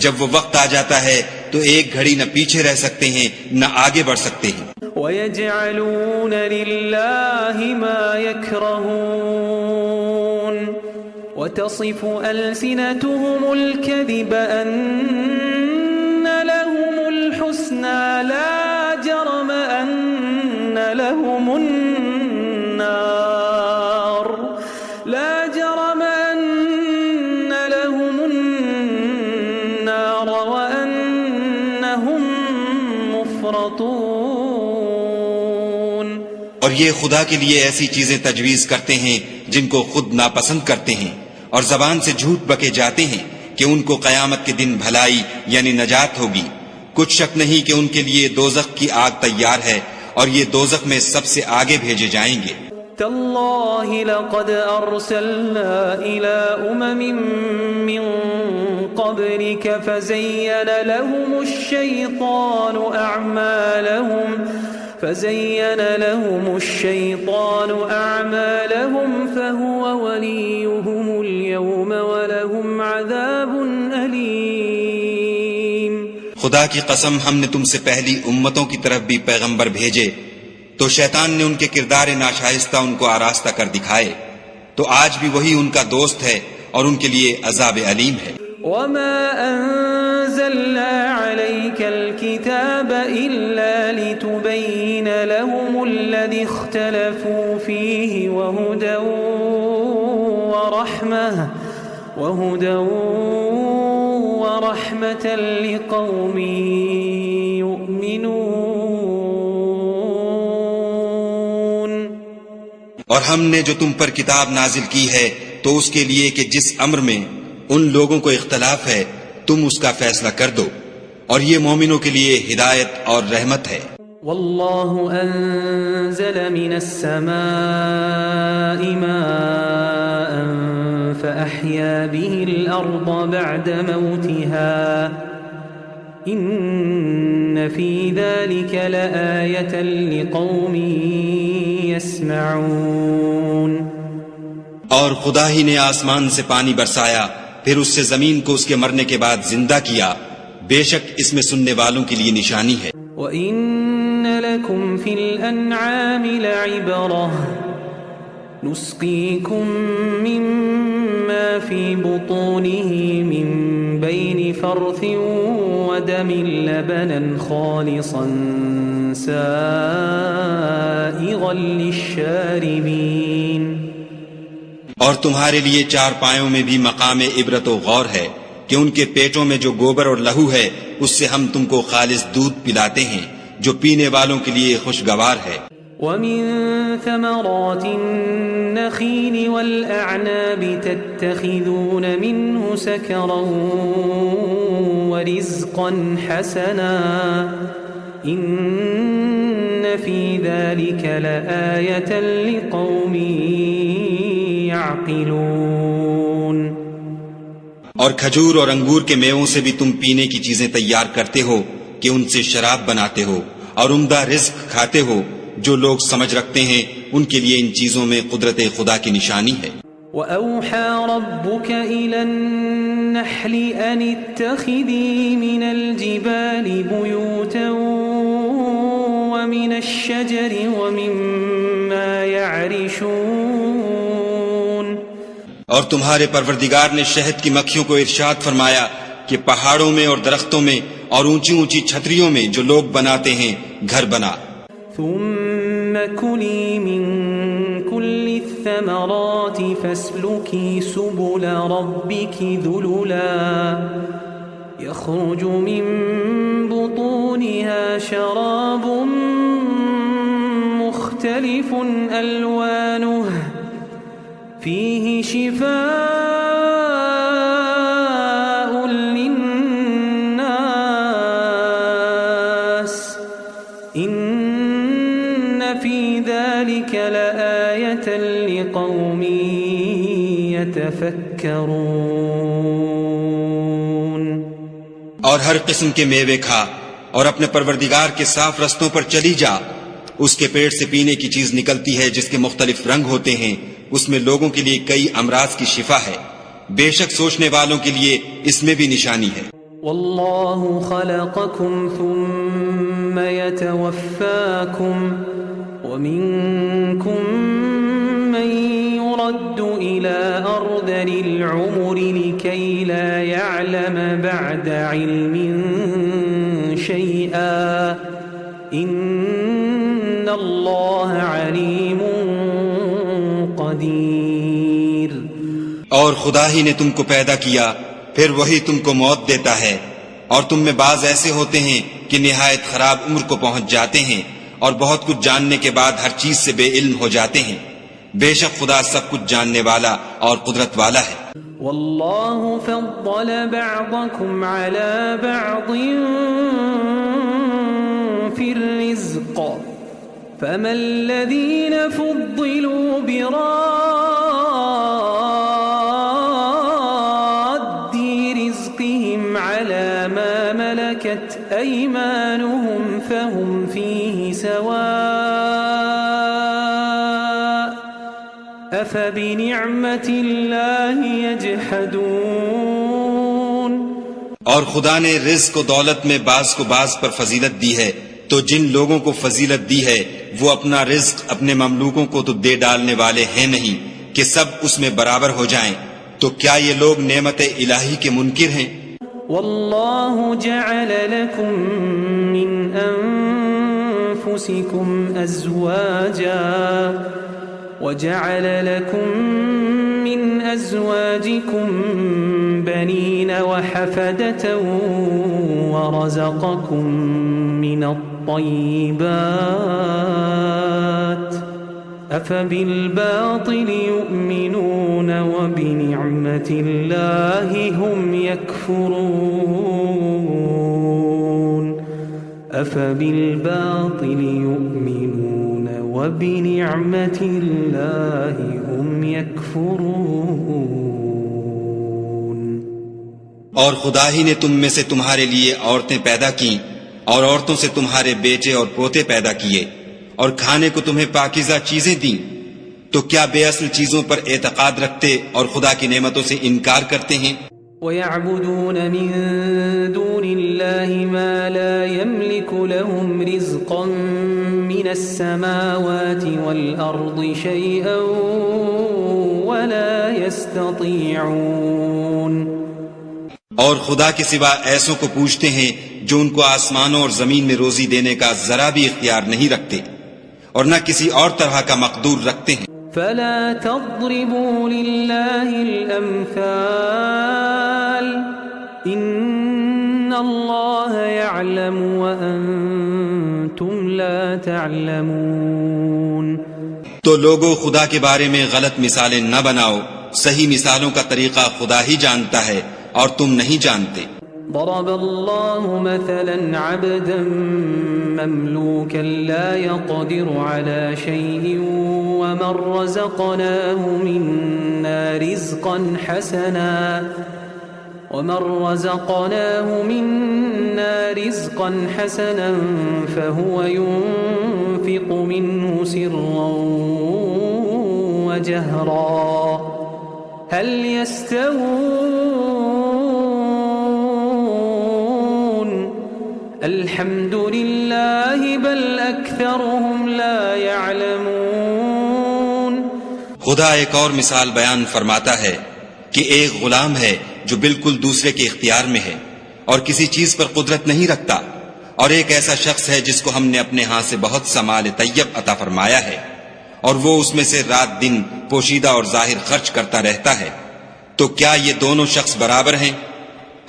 جب وہ وقت آ جاتا ہے تو ایک گھڑی نہ پیچھے رہ سکتے ہیں نہ آگے بڑھ سکتے ہیں. وَيَجْعَلُونَ لِلَّهِ مَا يَكْرَهُونَ وَتَصِفُ أَلْسِنَتُهُمُ الْكَذِبَ أَنَّ لَهُمُ الْحُسْنَى لَا جَرَمَ أَنَّ لَهُمُ النَّارَ لَا جَرَمَ أَنَّ يفرطون. اور یہ خدا کے لیے ایسی چیزیں تجویز کرتے ہیں جن کو خود ناپسند کرتے ہیں، اور زبان سے جھوٹ بکے جاتے ہیں کہ ان کو قیامت کے دن بھلائی یعنی نجات ہوگی. کچھ شک نہیں کہ ان کے لیے دوزخ کی آگ تیار ہے، اور یہ دوزخ میں سب سے آگے بھیجے جائیں گے. تالله لقد أرسلنا إلى أمم من قبلك فزين لهم الشيطان أعمالهم فهو وليهم اليوم ولهم عذاب أليم. خدا کی قسم، ہم نے تم سے پہلی امتوں کی طرف بھی پیغمبر بھیجے تو شیطان نے ان کے کردار ناشائستہ ان کو آراستہ کر دکھائے، تو آج بھی وہی ان کا دوست ہے اور ان کے لیے عذاب علیم ہے. وما أنزلنا عليك الكتاب إلا لتبين لهم الذي اختلفوا فيه وهدى ورحمة لقوم يؤمنون. اور ہم نے جو تم پر کتاب نازل کی ہے تو اس کے لیے کہ جس امر میں ان لوگوں کو اختلاف ہے تم اس کا فیصلہ کر دو، اور یہ مومنوں کے لیے ہدایت اور رحمت ہے. والله أنزل من السماء ماء فأحيا به الأرض بعد موتها إن في ذلك لآية لقوم يسمعون. اور خدا ہی نے آسمان سے پانی برسایا، پھر اس سے زمین کو اس کے مرنے کے بعد زندہ کیا، بے شک اس میں سننے والوں کے لیے نشانی ہے. وَإِنَّ لَكُمْ فِي الْأَنْعَامِ لَعِبْرَةً نُسْقِيكُم مِّمَّا فِي بُطُونِهِ مِن بَيْنِ فَرْثٍ وَدَمٍ لَبَنًا خَالِصًا سَائِغًا لِلشَّارِبِينَ. اور تمہارے لیے چار پایوں میں بھی مقام عبرت و غور ہے کہ ان کے پیٹوں میں جو گوبر اور لہو ہے اس سے ہم تم کو خالص دودھ پلاتے ہیں جو پینے والوں کے لیے خوشگوار ہے. وَمِن ثَمَرَاتِ النَّخِيلِ وَالْأَعْنَابِ تَتَّخِذُونَ مِنْهُ سَكَرًا وَرِزْقًا حَسَنًا إِنَّ فِي ذَلِكَ لَآيَةً لِقَوْمٍ يَعْقِلُونَ. اور کھجور اور انگور کے میووں سے بھی تم پینے کی چیزیں تیار کرتے ہو کہ ان سے شراب بناتے ہو، اور عمدہ رزق کھاتے ہو. جو لوگ سمجھ رکھتے ہیں ان کے لیے ان چیزوں میں قدرت خدا کی نشانی ہے. وَأَوْحَى رَبُّكَ إِلَى النَّحْلِ أَنِ اتَّخِذِي مِنَ الْجِبَالِ بُيُوتًا وَمِنَ الشَّجَرِ وَمِمَّا يَعْرِشُونَ. اور تمہارے پروردگار نے شہد کی مکھیوں کو ارشاد فرمایا کہ پہاڑوں میں اور درختوں میں اور اونچی اونچی چھتریوں میں جو لوگ بناتے ہیں گھر بنا. ثم كلي من كل الثمرات فاسلكي سبل ربك ذللا يخرج من بطونها شراب مختلف ألوانه فيه شفاء للناس إن في ذلك لآية لقوم يتفكرون. اور ہر قسم کے میوے کھا اور اپنے پروردگار کے صاف رستوں پر چلی جا. اس کے پیٹ سے پینے کی چیز نکلتی ہے جس کے مختلف رنگ ہوتے ہیں، اس میں لوگوں کے لیے کئی امراض کی شفا ہے. بے شک سوچنے والوں کے لیے اس میں بھی نشانی ہے. والله خلقكم ثم يتوفاكم ومنكم من يرد إلى أرذل العمر لكي لا يعلم بعد علم شيئا إن الله عليم قدير. اور خدا ہی نے تم کو پیدا کیا، پھر وہی تم کو موت دیتا ہے، اور تم میں بعض ایسے ہوتے ہیں کہ نہایت خراب عمر کو پہنچ جاتے ہیں اور بہت کچھ جاننے کے بعد ہر چیز سے بے علم ہو جاتے ہیں. بے شک خدا سب کچھ جاننے والا اور قدرت والا ہے. والله فضل بعضكم على بعض في الرزق فما الذين فضلوا براد رزقهم على ما ملكت أيمانهم فهم فيه سواء أفبنعمة الله يجحدون. اور خدا نے رزق و دولت میں بعض کو بعض پر فضیلت دی ہے تو جن لوگوں کو فضیلت دی ہے وہ اپنا رزق اپنے مملوکوں کو تو دے ڈالنے والے ہیں نہیں کہ سب اس میں برابر ہو جائیں. تو کیا یہ لوگ نعمت الہی کے منکر ہیں؟ والله جعل لكم من أنفسكم أزواجا وجعل لكم من أزواجكم بنين وحفدة ورزقكم من الطيبات أفبالباطل يؤمنون وبنعمة الله هم يكفرون. أفبالباطل يؤمنون وبنعمة الله هم يكفرون. اور خدا ہی نے تم میں سے تمہارے لیے عورتیں پیدا کی اور عورتوں سے تمہارے بیٹے اور پوتے پیدا کیے اور کھانے کو تمہیں پاکیزہ چیزیں دیں. تو کیا بے اصل چیزوں پر اعتقاد رکھتے اور خدا کی نعمتوں سے انکار کرتے ہیں؟ وَيَعْبُدُونَ مِن دُونِ اللَّهِ مَا لَا يَمْلِكُ لَهُمْ رِزْقًا مِّنَ السَّمَاوَاتِ وَالْأَرْضِ شَيْئًا وَلَا يَسْتَطِيعُونَ. اور خدا کے سوا ایسوں کو پوچھتے ہیں جو ان کو آسمانوں اور زمین میں روزی دینے کا ذرا بھی اختیار نہیں رکھتے اور نہ کسی اور طرح کا مقدور رکھتے ہیں. فلا تضربوا لله الأمثال إن الله يعلم وأنتم لا تعلمون. تو لوگوں خدا کے بارے میں غلط مثالیں نہ بناؤ، صحیح مثالوں کا طریقہ خدا ہی جانتا ہے اور تم نہیں جانتے. ضرب الله مثلا عبدا مملوكا لا يقدر على شيء ومن رزقناه منا رزقا حسنا فهو ينفق منه سرا وجهرا هل يستوون الحمد لله بل أكثرهم لا يعلمون. خدا ایک اور مثال بیان فرماتا ہے کہ ایک غلام ہے جو بالکل دوسرے کے اختیار میں ہے اور کسی چیز پر قدرت نہیں رکھتا، اور ایک ایسا شخص ہے جس کو ہم نے اپنے ہاں سے بہت سا مال طیب عطا فرمایا ہے اور وہ اس میں سے رات دن پوشیدہ اور ظاہر خرچ کرتا رہتا ہے. تو کیا یہ دونوں شخص برابر ہیں؟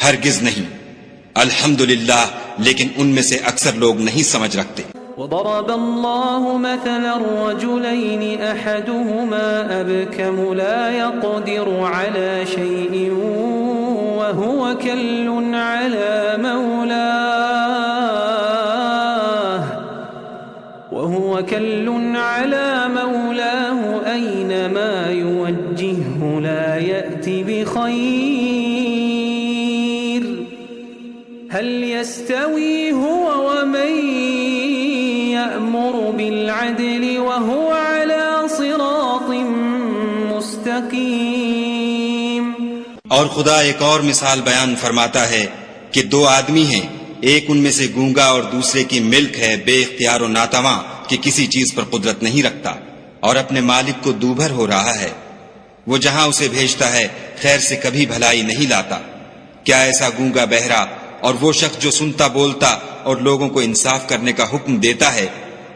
ہرگز نہیں. الحمدللہ، لیکن ان میں سے اکثر لوگ نہیں سمجھ رکھتے. وضرب الله مثلا رجلين أحدهما أبكم لا يقدر على شيء وهو كل على مولاه أينما يوجهه لا يأتي بخير هل يستوي هو ومن يأمر بالعدل وهو على صراط مستقيم. اور خدا ایک اور مثال بیان فرماتا ہے کہ دو آدمی ہیں، ایک ان میں سے گونگا اور دوسرے کی ملک ہے بے اختیار و ناتواں کہ کسی چیز پر قدرت نہیں رکھتا اور اپنے مالک کو دوبھر ہو رہا ہے. وہ جہاں اسے بھیجتا ہے خیر سے کبھی بھلائی نہیں لاتا. کیا ایسا گونگا بہرا اور وہ شخص جو سنتا بولتا اور لوگوں کو انصاف کرنے کا حکم دیتا ہے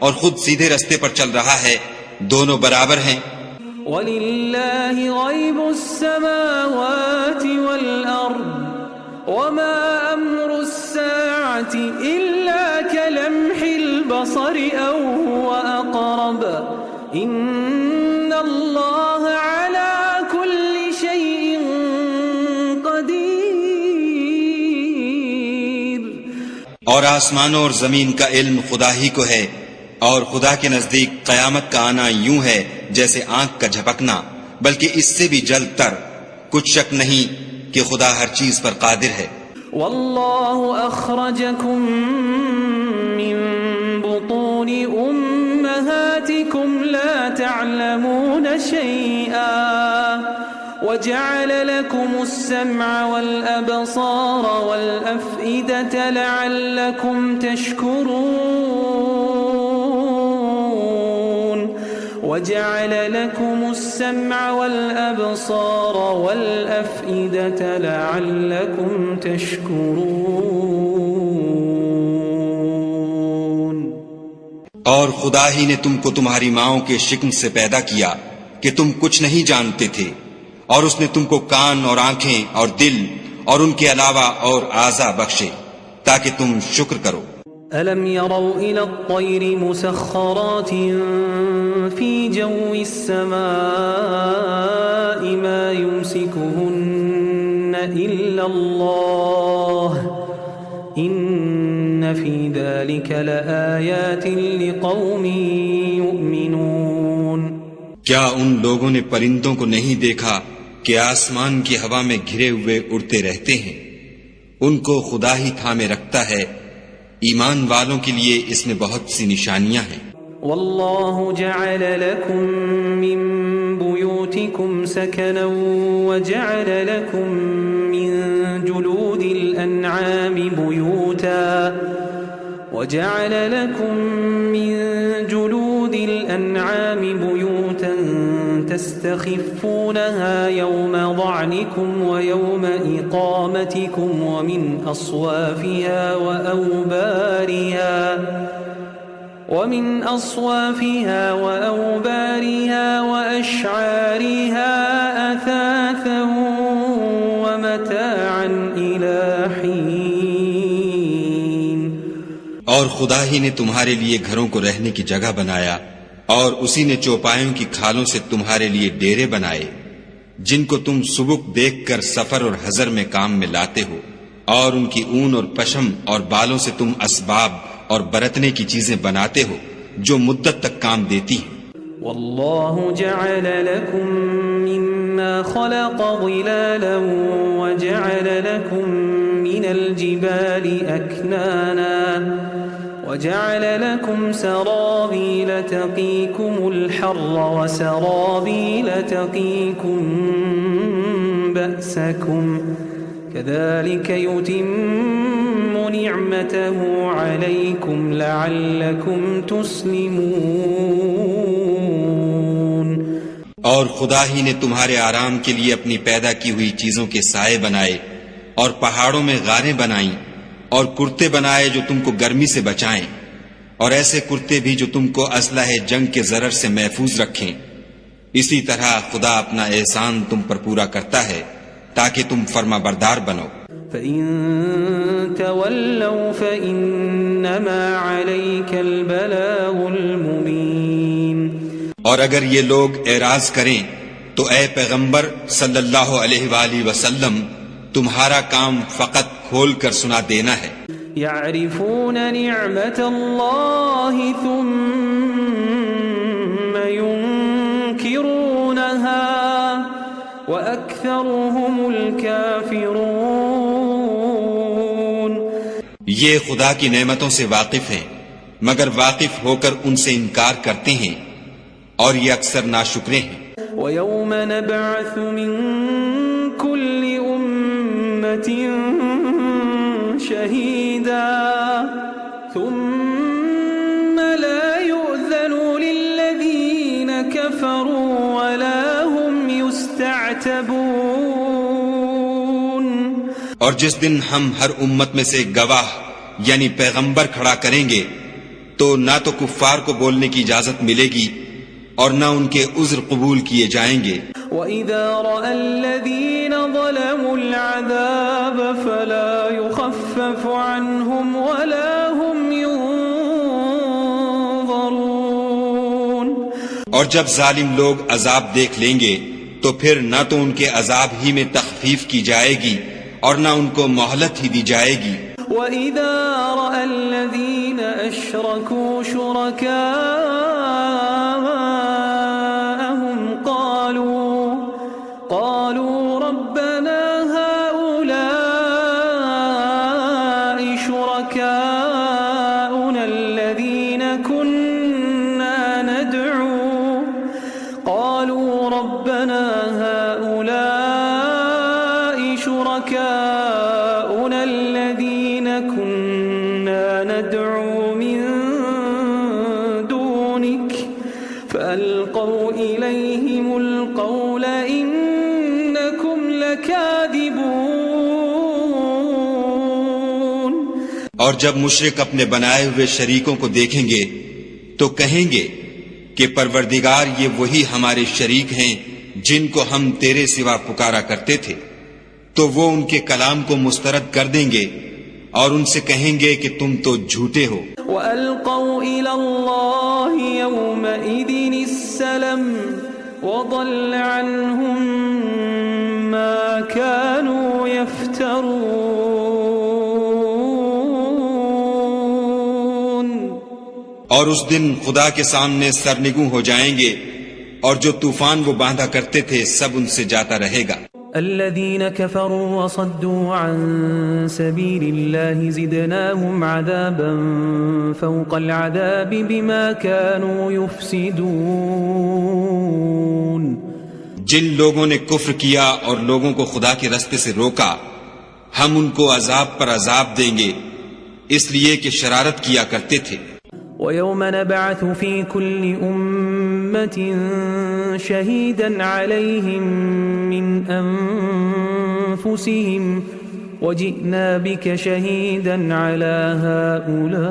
اور خود سیدھے رستے پر چل رہا ہے، دونوں برابر ہیں؟ وَلِلَّهِ غَيْبُ السَّمَاوَاتِ وَالْأَرْضِ وَمَا أَمْرُ الساعة إلا كلمح البصر أو هو أقرب إن الله على كل شيء قدير. اور آسمانوں اور زمین کا علم خدا ہی کو ہے، اور خدا کے نزدیک قیامت کا آنا یوں ہے جیسے آنکھ کا جھپکنا، بلکہ اس سے بھی جلد تر. کچھ شک نہیں کہ خدا ہر چیز پر قادر ہے. والله أخرجكم من بطون أمهاتكم لا تعلمون شيئا وجعل لكم السمع والأبصار والأفئدة لعلكم تشكرون. وجعل لكم السمع والأبصار والأفئدة لعلكم تشكرون. اور خدا ہی نے تم کو تمہاری ماؤں کے شکم سے پیدا کیا کہ تم کچھ نہیں جانتے تھے، اور اس نے تم کو کان اور آنکھیں اور دل اور ان کے علاوہ اور اعضاء بخشے تاکہ تم شکر کرو. أَلَمْ يَرَوْا إِلَى الطَّيْرِ مُسَخَّرَاتٍ فِي جَوِّ السَّمَاءِ مَا يُمْسِكُهُنَّ إِلَّا اللَّهُ إِنَّ فِي ذَلِكَ لَآيَاتٍ لِقَوْمٍ يُؤْمِنُونَ. کیا ان لوگوں نے پرندوں کو نہیں دیکھا کہ آسمان کی ہوا میں گھرے ہوئے اڑتے رہتے ہیں؟ ان کو خدا ہی تھامے رکھتا ہے. ایمان والوں کے لیے اس میں بہت سی نشانیاں ہیں. والله جعل لكم من بيوتكم سكنا وجعل لكم من جلود الأنعام بيوتا تستخفونها يوم ضعنكم ويوم إقامتكم ومن أصوافها وأوبارها وأشعارها أثاثا ومتاعا إلى حين. اور خدا ہی نے تمہارے لیے گھروں کو رہنے کی جگہ بنایا، اور اسی نے چوپایوں کی کھالوں سے تمہارے لیے ڈیرے بنائے جن کو تم سبک دیکھ کر سفر اور حضر میں کام میں لاتے ہو، اور ان کی اون اور پشم اور بالوں سے تم اسباب اور برتنے کی چیزیں بناتے ہو جو مدت تک کام دیتی ہیں. والله جعل لكم مما خلق ظلالا وجعل لكم من الجبال أكنانا وجعل لكم سرابيل تقيكم الحر وسرابيل تقيكم بأسكم كذلك يتم نعمته عليكم لعلكم تسلمون. اور خدا ہی نے تمہارے آرام کے لیے اپنی پیدا کی ہوئی چیزوں کے سائے بنائے، اور پہاڑوں میں غاریں بنائیں، اور کرتے بنائے جو تم کو گرمی سے بچائیں، اور ایسے کرتے بھی جو تم کو اسلحہ جنگ کے ضرر سے محفوظ رکھیں. اسی طرح خدا اپنا احسان تم پر پورا کرتا ہے تاکہ تم فرما بردار بنو. فَإِن تَوَلَّوْا فَإِنَّمَا عَلَيْكَ الْبَلَاغُ الْمُبِينُ. اور اگر یہ لوگ اعراض کریں تو اے پیغمبر صلی اللہ علیہ وآلہ وسلم تمہارا کام فقط کھول کر سنا دینا ہے. يَعْرِفُونَ نِعْمَةَ اللَّهِ ثُمَّ يُنْكِرُونَهَا وَأَكْثَرُهُمُ الْكَافِرُونَ. یہ خدا کی نعمتوں سے واقف ہیں مگر واقف ہو کر ان سے انکار کرتے ہیں، اور یہ اکثر ناشکرے ہیں. وَيَوْمَ نَبْعَثُ مِن كُلِّ أُمَّةٍ شَهِيدًا ثُمَّ لَا يُؤْذَنُ لِلَّذِينَ كَفَرُوا وَلَا هُمْ يُسْتَعْتَبُونَ. اور جس دن ہم ہر امت میں سے گواہ یعنی پیغمبر کھڑا کریں گے تو نہ تو کفار کو بولنے کی اجازت ملے گی اور نہ ان کے عذر قبول کیے جائیں گے۔ وَإِذَا رَأَى الَّذِينَ ظَلَمُوا الْعَذَابَ فَلَا يُخَفَّفُ عَنْهُمْ وَلَا هُمْ يُنظَرُونَ۔ اور جب ظالم لوگ عذاب دیکھ لیں گے تو پھر نہ تو ان کے عذاب ہی میں تخفیف کی جائے گی اور نہ ان کو مہلت ہی دی جائے گی۔ وَإِذَا رَأَى الَّذِينَ أَشْرَكُوا شُرَكَاءَهُمْ قالوا ربنا هؤلاء شركاؤنا الذين كنا ندعو من دونك فألقوا إليهم القول إنكم لكاذبون۔ اور جب مشرک اپنے بنائے ہوئے شریکوں کو دیکھیں گے تو کہیں گے کہ پروردگار یہ وہی ہمارے شریک ہیں جن کو ہم تیرے سوا پکارا کرتے تھے، تو وہ ان کے کلام کو مسترد کر دیں گے اور ان سے کہیں گے کہ تم تو جھوٹے ہو۔ وَأَلْقَوْا إِلَى اللَّهِ يَوْمَئِذٍ السَّلَمَ وَضَلَّ عَنْهُمْ مَا كَانُوا يَفْتَرُونَ۔ اور اس دن خدا کے سامنے سرنگوں ہو جائیں گے اور جو طوفان وہ باندھا کرتے تھے سب ان سے جاتا رہے گا۔ الذين كفروا وصدوا عن سبيل الله زدناهم عذابا فوق العذاب بما كانوا يفسدون۔ جن لوگوں نے کفر کیا اور لوگوں کو خدا کے رستے سے روکا ہم ان کو عذاب پر عذاب دیں گے اس لیے کہ شرارت کیا کرتے تھے۔ وَيَوْمَ نَبْعَثُ فِي كُلِّ أُمَّةٍ شَهِيدًا عَلَيْهِمْ مِنْ أَنفُسِهِمْ وَجِئْنَا بِكَ شَهِيدًا عَلَى هَؤُلَاءِ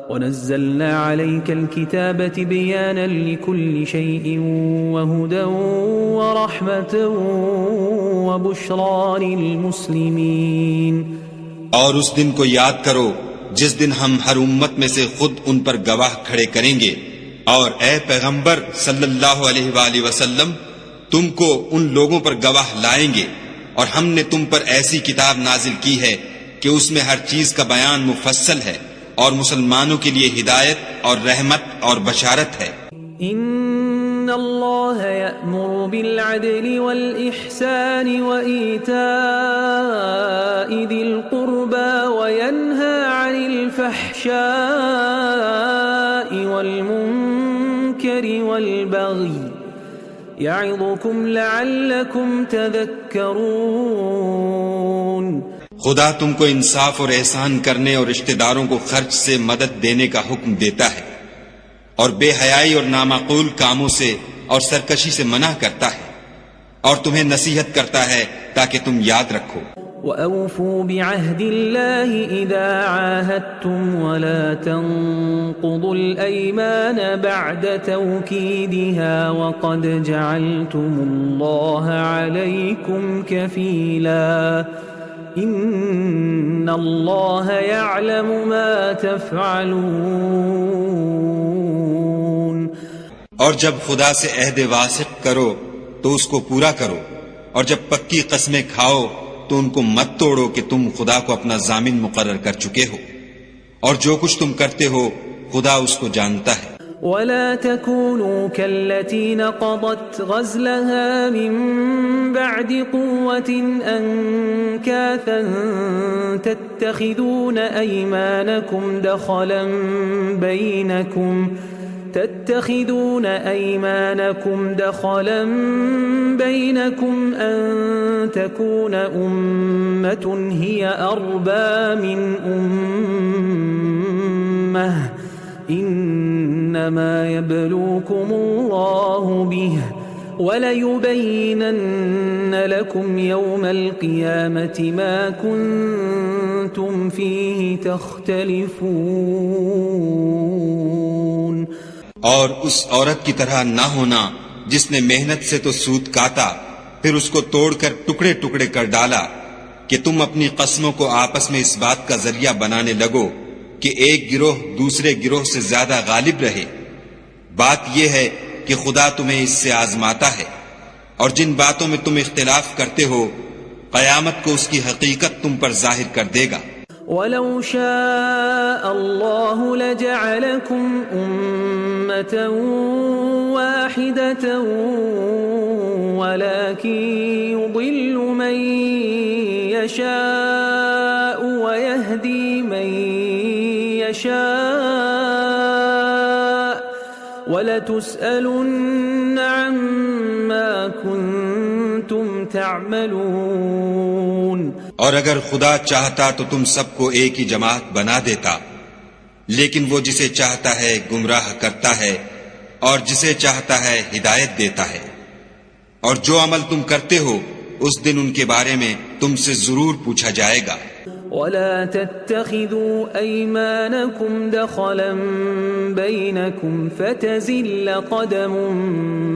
وَنَزَّلْنَا عَلَيْكَ الْكِتَابَ تِبْيَانًا لِكُلِّ شَيْءٍ وَهُدًى وَرَحْمَةً وَبُشْرَى لِلْمُسْلِمِينَ۔ اور اس دن کو یاد کرو جس دن ہم ہر امت میں سے خود ان پر گواہ کھڑے کریں گے، اور اے پیغمبر صلی اللہ علیہ وآلہ وسلم تم کو ان لوگوں پر گواہ لائیں گے، اور ہم نے تم پر ایسی کتاب نازل کی ہے کہ اس میں ہر چیز کا بیان مفصل ہے اور مسلمانوں کے لیے ہدایت اور رحمت اور بشارت ہے۔ ان اللہ یأمر بالعدل والإحسان وإیتاء ذی القربى وینہى عن الفحشاء والمنکر والبغی یعظکم لعلکم تذکرون۔ خدا تم کو انصاف اور احسان کرنے اور رشتہ داروں کو خرچ سے مدد دینے کا حکم دیتا ہے، اور بے حیائی اور نامعقول کاموں سے اور سرکشی سے منع کرتا ہے، اور تمہیں نصیحت کرتا ہے تاکہ تم یاد رکھو۔ وَأَوْفُوا بِعَهْدِ اللَّهِ إِذَا عَاهَدتُّمْ وَلَا تَنقُضُوا الْأَيْمَانَ بَعْدَ تَوْكِيدِهَا وَقَدْ جَعَلْتُمُ اللَّهَ عَلَيْكُمْ كَفِيلًا إِنَّ اللَّهَ يَعْلَمُ مَا تَفْعَلُونَ۔ اور جب خدا سے عہد واثق کرو تو اس کو پورا کرو، اور جب پکی قسمیں کھاؤ تو ان کو مت توڑو کہ تم خدا کو اپنا ضامن مقرر کر چکے ہو، اور جو کچھ تم کرتے ہو خدا اس کو جانتا ہے۔ ولا تكونوا كالتي نقضت غزلها من بعد قوة أنكاثا تتخذون أيمانكم دخلا بينكم أن تكون أمة هي أربى من أمة إنما يبلوكم الله به وَلَيُبَيِّنَنَّ لَكُمْ يَوْمَ الْقِيَامَةِ مَا كُنْتُمْ فِيهِ تختلفون اور اس عورت کی طرح نہ ہونا جس نے محنت سے تو سود کاتا پھر اس کو توڑ کر ٹکڑے ٹکڑے کر ڈالا کہ تم اپنی قسموں کو آپس میں اس بات کا ذریعہ بنانے لگو کہ ایک گروہ دوسرے گروہ سے زیادہ غالب رہے۔ بات یہ ہے کہ خدا تمہیں اس سے آزماتا ہے، اور جن باتوں میں تم اختلاف کرتے ہو قیامت کو اس کی حقیقت تم پر ظاہر کر دے گا۔ وَلَوْ شَاءَ اللَّهُ لَجَعَلَكُمْ أُمَّةً وَاحِدَةً وَلَكِنْ يُضِلُّ مَنْ يَشَاءُ وَيَهْدِي مَنْ يَشَاءُ وَلَتُسْأَلُنَّ عَمَّا كُنْتُمْ تَعْمَلُونَ۔ اور اگر خدا چاہتا تو تم سب کو ایک ہی جماعت بنا دیتا، لیکن وہ جسے چاہتا ہے گمراہ کرتا ہے اور جسے چاہتا ہے ہدایت دیتا ہے، اور جو عمل تم کرتے ہو اس دن ان کے بارے میں تم سے ضرور پوچھا جائے گا۔ وَلَا تَتَّخِذُوا أَيْمَانَكُمْ دَخَلًا بَيْنَكُمْ فَتَزِلَّ قَدَمٌ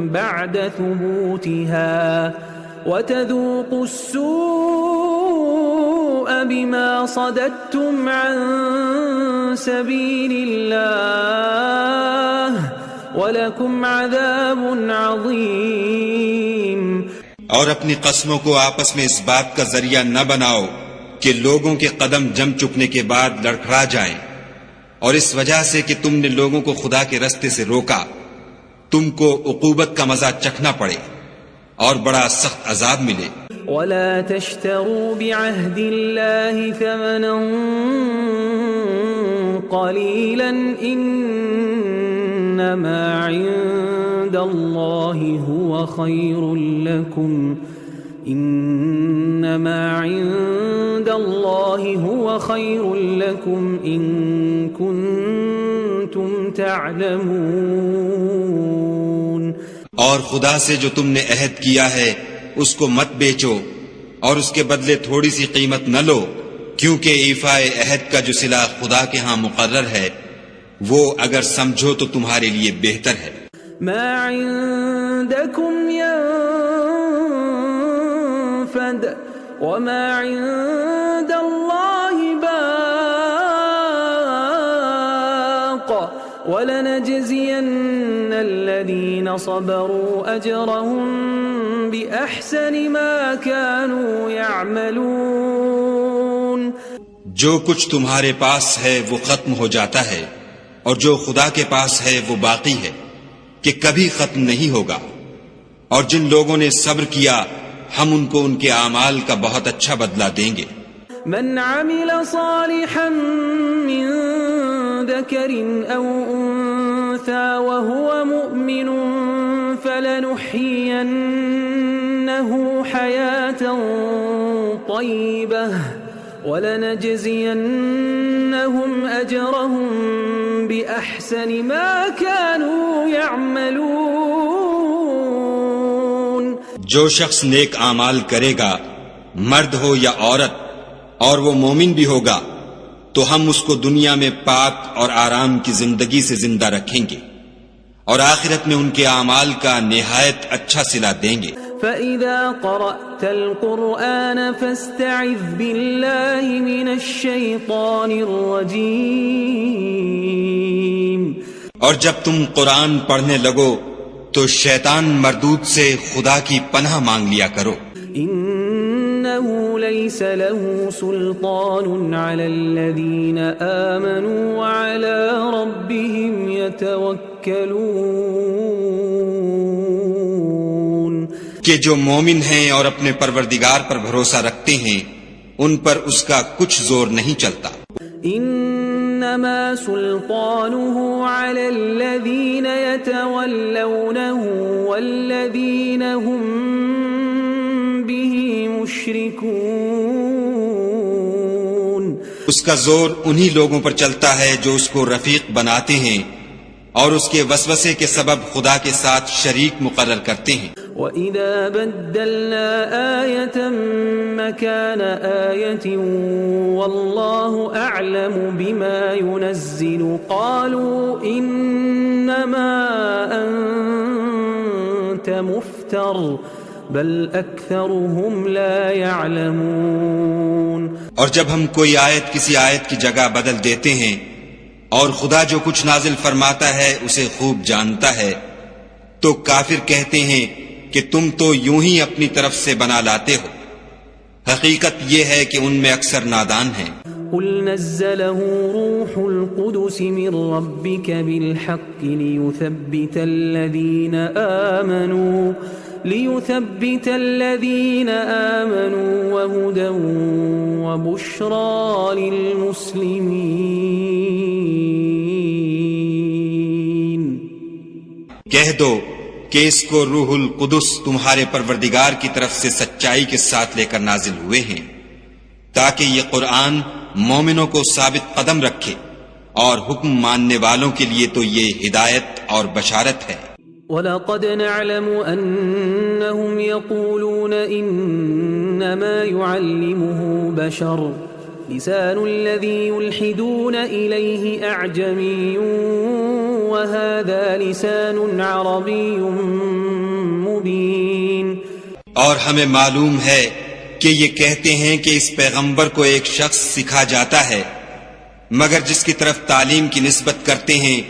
بَعْدَ ثُبُوتِهَا وَتَذُوقُوا السُّوءَ بِمَا صَدَدتُّمْ عَن سَبِيلِ اللَّهِ وَلَكُمْ عَذَابٌ عَظِيمٌ۔ اور اپنی قسموں کو آپس میں اس بات کا ذریعہ نہ بناؤ کہ لوگوں کے قدم جم چکنے کے بعد لڑکھڑا جائیں، اور اس وجہ سے کہ تم نے لوگوں کو خدا کے رستے سے روکا تم کو عقوبت کا مزہ چکھنا پڑے اور بڑا سخت عذاب ملے۔ وَلَا تَشْتَرُوا بِعَهْدِ اللَّهِ ثَمَنًا قَلِيلًا إِنَّمَا عِندَ اللَّهِ هُوَ خَيْرٌ لَكُمْ إِن كُنتُمْ تَعْلَمُونَ۔ اور خدا سے جو تم نے عہد کیا ہے اس کو مت بیچو اور اس کے بدلے تھوڑی سی قیمت نہ لو، کیونکہ ایفائے عہد کا جو صلہ خدا کے ہاں مقرر ہے وہ اگر سمجھو تو تمہارے لیے بہتر ہے۔ ما عندكم ينفد وما عند الله باق ولنجزين الذين صبروا أجرهم بأحسن ما كانوا يعملون۔ جو کچھ تمہارے پاس ہے وہ ختم ہو جاتا ہے، اور جو خدا کے پاس ہے وہ باقی ہے کہ کبھی ختم نہیں ہوگا۔ اور جن لوگوں نے صبر کیا ہم ان کو ان کے اعمال کا بہت اچھا بدلہ دیں گے۔ من عمل صالحا من ذكر أو أنثى وهو مؤمن فلنحيينه حياة طيبة ولنجزينهم أجرهم بأحسن ما كانوا يعملون۔ جو شخص نیک اعمال کرے گا مرد ہو یا عورت اور وہ مومن بھی ہوگا تو ہم اس کو دنیا میں پاک اور آرام کی زندگی سے زندہ رکھیں گے اور آخرت میں ان کے اعمال کا نہایت اچھا صلہ دیں گے۔ فَإِذَا قَرَأْتَ الْقُرْآنَ فَاسْتَعِذْ بِاللَّهِ مِنَ الشَّيْطَانِ الرَّجِيمِ۔ اور جب تم قرآن پڑھنے لگو تو شیطان مردود سے خدا کی پناہ مانگ لیا کرو۔ إِنَّهُ لَيْسَ لَهُ سُلْطَانٌ عَلَى الَّذِينَ آمَنُوا وَعَلَى رَبِّهِمْ يَتَوَكَّلُونَ۔ کہ جو مومن ہیں اور اپنے پروردگار پر بھروسہ رکھتے ہیں ان پر اس کا کچھ زور نہیں چلتا۔ انما سلطانه على الذين يتولونه والذين هم به مشركون۔ اس کا زور انہی لوگوں پر چلتا ہے جو اس کو رفیق بناتے ہیں اور اس کے وسوسے کے سبب خدا کے ساتھ شریک مقرر کرتے ہیں۔ وَإِذَا بَدَّلْنَا آيَةً مَكَانَ آيَةٍ وَاللَّهُ أَعْلَمُ بِمَا يُنَزِّلُ قَالُوا إِنَّمَا أَنْتَ مُفْتَرٍ بَلْ أَكْثَرُهُمْ لَا يَعْلَمُونَ۔ اور جب ہم کوئی آیت کسی آیت کی جگہ بدل دیتے ہیں اور خدا جو کچھ نازل فرماتا ہے اسے خوب جانتا ہے، تو کافر کہتے ہیں کہ تم تو یوں ہی اپنی طرف سے بنا لاتے ہو، حقیقت یہ ہے کہ ان میں اکثر نادان ہیں۔ قل نزله روح القدس من ربك بالحق ليثبت الذين آمنوا وهدى وبشرى للمسلمين۔ کہہ دو کہ اس کو روح القدس تمہارے پروردگار کی طرف سے سچائی کے ساتھ لے کر نازل ہوئے ہیں، تاکہ یہ قرآن مومنوں کو ثابت قدم رکھے، اور حکم ماننے والوں کے لیے تو یہ ہدایت اور بشارت ہے۔ وَلَقَدْ نَعْلَمُ أَنَّهُمْ يَقُولُونَ إِنَّمَا يُعَلِّمُهُ بَشَرٌ لِسَانُ الَّذِي يُلْحِدُونَ إِلَيْهِ أَعْجَمِيٌّ وَهَذَا لِسَانٌ عَرَبِيٌّ مُبِينٌ۔ اور ہمیں معلوم ہے کہ یہ کہتے ہیں کہ اس پیغمبر کو ایک شخص سکھا جاتا ہے، مگر جس کی طرف تعلیم کی نسبت کرتے ہیں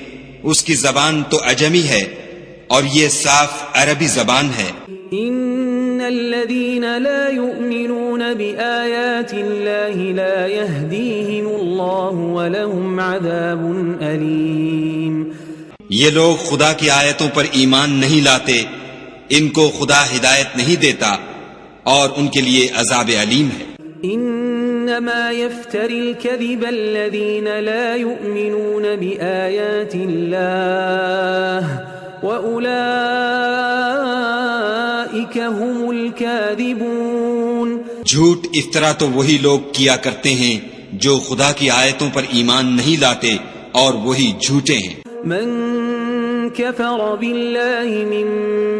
اس کی زبان تو عجمی ہے، اور یہ صاف عربی زبان ہے۔ ان الذين لا يؤمنون بآيات الله لا يهديهم الله ولهم عذاب أليم۔ یہ لوگ خدا کی آیتوں پر ایمان نہیں لاتے، ان کو خدا ہدایت نہیں دیتا، اور ان کے لیے عذاب علیم ہے۔ انما يفتري الكذب الذين لا يؤمنون بآيات الله وَأُولَئِكَ هُمُ الْكَاذِبُونَ۔ جھوٹ افطرا تو وہی لوگ کیا کرتے ہیں جو خدا کی آیتوں پر ایمان نہیں لاتے، اور وہی جھوٹے ہیں۔ من كفر بالله من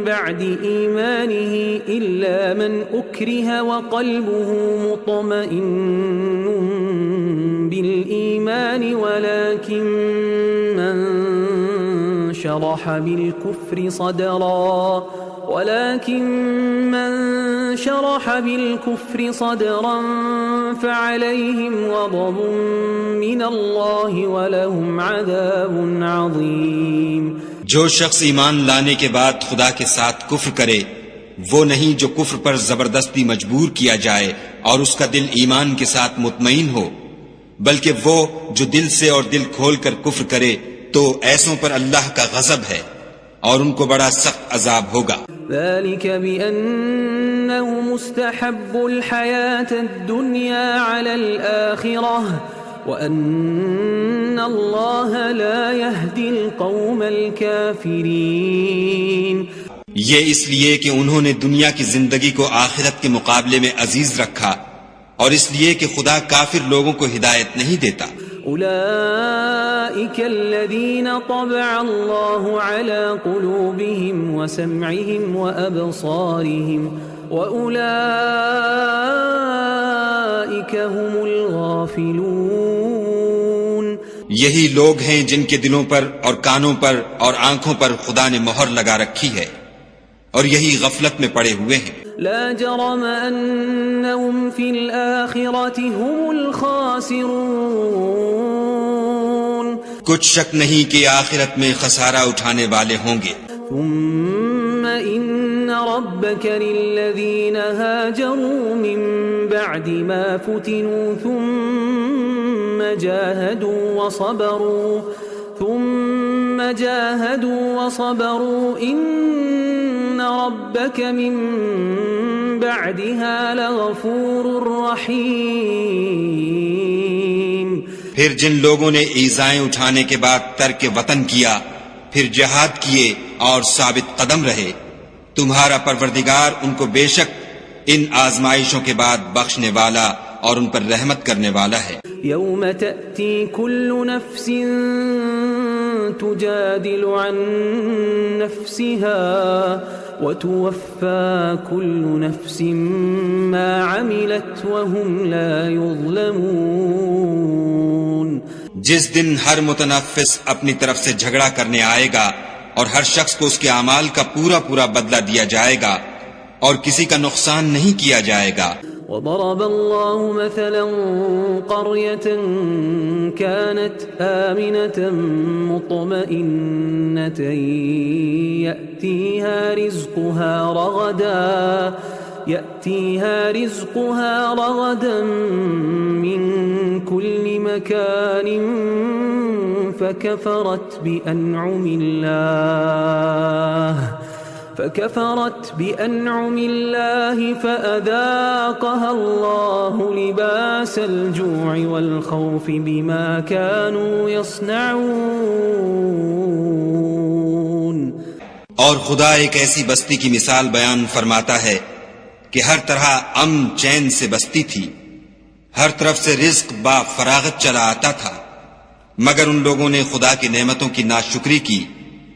بعد إيمانه إلا من أكره وقلبه مطمئن بالإيمان ولكن من شرح بالكفر صدرا فعليهم غضب من الله ولهم عذاب عظيم۔ جو شخص ایمان لانے کے بعد خدا کے ساتھ کفر کرے، وہ نہیں جو کفر پر زبردستی مجبور کیا جائے اور اس کا دل ایمان کے ساتھ مطمئن ہو، بلکہ وہ جو دل سے اور دل کھول کر کفر کرے تو ایسوں پر اللہ کا غضب ہے، اور ان کو بڑا سخت عذاب ہوگا۔ ذلك بأنه مستحب الحياة الدنيا على الآخرة وأن الله لا يهدي القوم الكافرين۔ یہ اس لیے کہ انہوں نے دنیا کی زندگی کو آخرت کے مقابلے میں عزیز رکھا، اور اس لیے کہ خدا کافر لوگوں کو ہدایت نہیں دیتا۔ أولئك الذين طبع الله على قلوبهم وسمعهم وأبصارهم وأولئك هم الغافلون۔ یہی لوگ ہیں جن کے دلوں پر اور کانوں پر اور آنکھوں پر خدا نے مہر لگا رکھی ہے، اور یہی غفلت میں پڑے ہوئے ہیں۔ لا جرم أنهم في الآخرة هم الخاسرون۔ کچھ شک نہیں کہ آخرت میں خسارہ اٹھانے والے ہوں گے۔ ثم إن ربك للذين هاجروا من بعد ما فتنوا ثم جاهدوا وصبروا إن ربك من بعدها لغفور رحيم۔ پھر جن لوگوں نے ایذائیں اٹھانے کے بعد ترک وطن کیا، پھر جہاد کیے اور ثابت قدم رہے، تمہارا پروردگار ان کو بے شک ان آزمائشوں کے بعد بخشنے والا اور ان پر رحمت کرنے والا ہے۔ یوم تأتی کل نفس تجادل عن نفسها وتوفى كل نفس ما عملت وهم لا يظلمون. جس دن ہر متنفس اپنی طرف سے جھگڑا کرنے آئے گا اور ہر شخص کو اس کے اعمال کا پورا پورا بدلہ دیا جائے گا اور کسی کا نقصان نہیں کیا جائے گا. وضرب الله مثلا قرية كانت آمنة مطمئنة يأتيها رزقها رغدا من كل مكان فكفرت بأنعم الله فأذاقها الله لباس الجوع والخوف بما كانوا يصنعون. اور خدا ایک ایسی بستی کی مثال بیان فرماتا ہے کہ ہر طرح امن چین سے بستی تھی، ہر طرف سے رزق با فراغت چلا آتا تھا، مگر ان لوگوں نے خدا کی نعمتوں کی ناشکری کی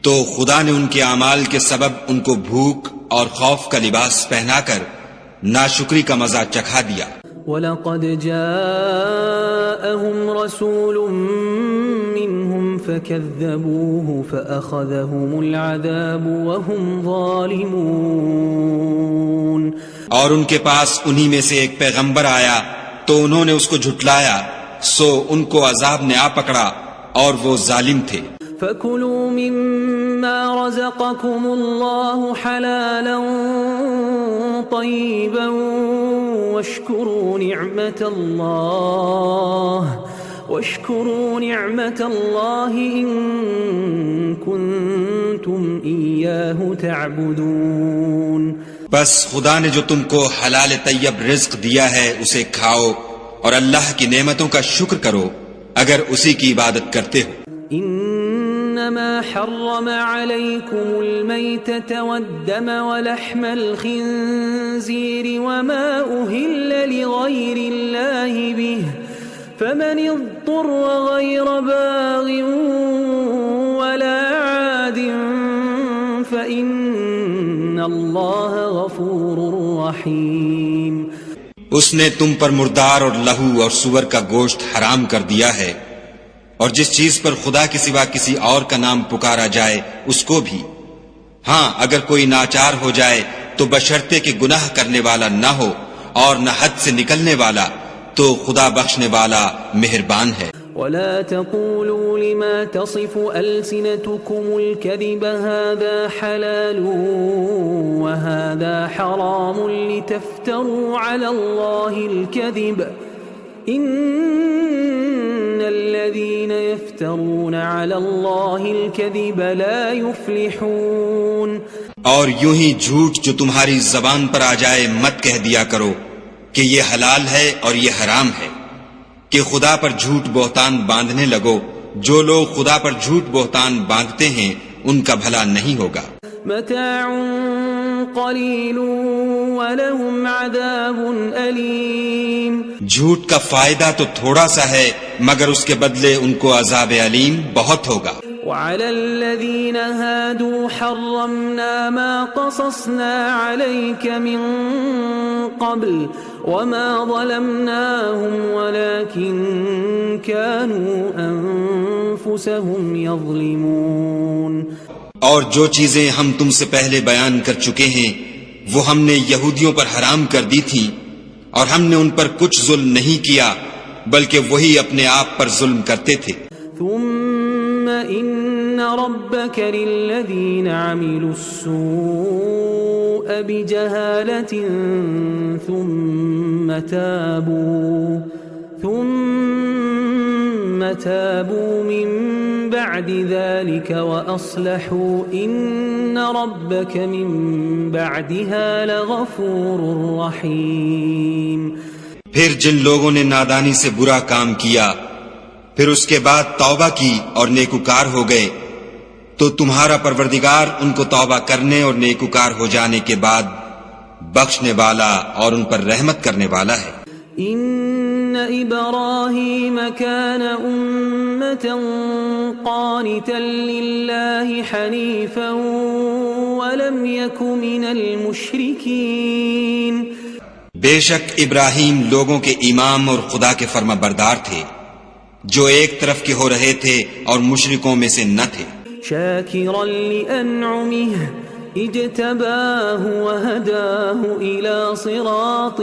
تو خدا نے ان کے اعمال کے سبب ان کو بھوک اور خوف کا لباس پہنا کر ناشکری کا مزہ چکھا دیا. وَلَقَدْ جَاءَهُمْ رَسُولٌ مِّنْهُمْ فَكَذَّبُوهُ فَأَخَذَهُمُ الْعَذَابُ وَهُمْ ظَالِمُونَ. اور ان کے پاس انہی میں سے ایک پیغمبر آیا تو انہوں نے اس کو جھٹلایا، سو ان کو عذاب نے آ پکڑا اور وہ ظالم تھے. فَكُلُوا مِمَّا رَزَقَكُمُ اللَّهُ حَلَالًا طَيِّبًا وَاشْكُرُوا نِعْمَةَ اللَّهِ إِن كُنتُمْ إِيَّاهُ تَعْبُدُونَ. بس خدا نے جو تم کو حلال طیب رزق دیا ہے اسے کھاؤ اور اللہ کی نعمتوں کا شکر کرو اگر اسی کی عبادت کرتے ہو. انما حرم عليكم الميتة والدم ولحم الخنزير وما أهل لغير الله به فمن اضطر غير باغ ولا عاد فإن الله غفور رحيم. اس نے تم پر مردار اور لہو اور سور کا گوشت حرام کر دیا ہے، اور جس چیز پر خدا کے سوا کسی اور کا نام پکارا جائے اس کو بھی. ہاں اگر کوئی ناچار ہو جائے تو بشرطے کہ گناہ کرنے والا نہ ہو اور نہ حد سے نکلنے والا، تو خدا بخشنے والا مہربان ہے. ولا تقولوا لما تصف ألسنتكم الكذب هذا حلال وهذا حرام لتفتروا على الله الكذب إن الذين يفترون على الله الكذب لا يفلحون. اور یوں ہی جھوٹ جو تمہاری زبان پر آ جائے مت کہہ دیا کرو کہ یہ حلال ہے اور یہ حرام ہے، کہ خدا پر جھوٹ بہتان باندھنے لگو. جو لوگ خدا پر جھوٹ بہتان باندھتے ہیں ان کا بھلا نہیں ہوگا. متاع قلیل ولہم عذاب علیم. جھوٹ کا فائدہ تو تھوڑا سا ہے مگر اس کے بدلے ان کو عذاب علیم بہت ہوگا. وعلى الذين هادوا حرمنا ما قصصنا عليك من قبل وما ظلمناهم ولكن كانوا أنفسهم يظلمون. اور جو چیزیں ہم تم سے پہلے بیان کر چکے ہیں وہ ہم نے یہودیوں پر حرام کر دی تھی، اور ہم نے ان پر کچھ ظلم نہیں کیا بلکہ وہی اپنے آپ پر ظلم کرتے تھے. ثم إن ربك للذين عملوا السوء بجهالة ثم تابوا من بعد ذلك وأصلحوا إن ربك من بعدها لغفور رحيم. پھر جن لوگوں نے نادانی سے برا کام کیا پھر اس کے بعد توبہ کی اور نیکوکار ہو گئے تو تمہارا پروردگار ان کو توبہ کرنے اور نیکوکار ہو جانے کے بعد بخشنے والا اور ان پر رحمت کرنے والا ہے. ان إبراهيم كان أمة قانتا لله حنيفا ولم يك من المشركين بے شک ابراہیم لوگوں کے امام اور خدا کے فرما بردار تھے جو ایک طرف کے ہو رہے تھے اور مشرکوں میں سے نہ تھے. شاكرا لأنعمه اجتباه وهداه إلى صراط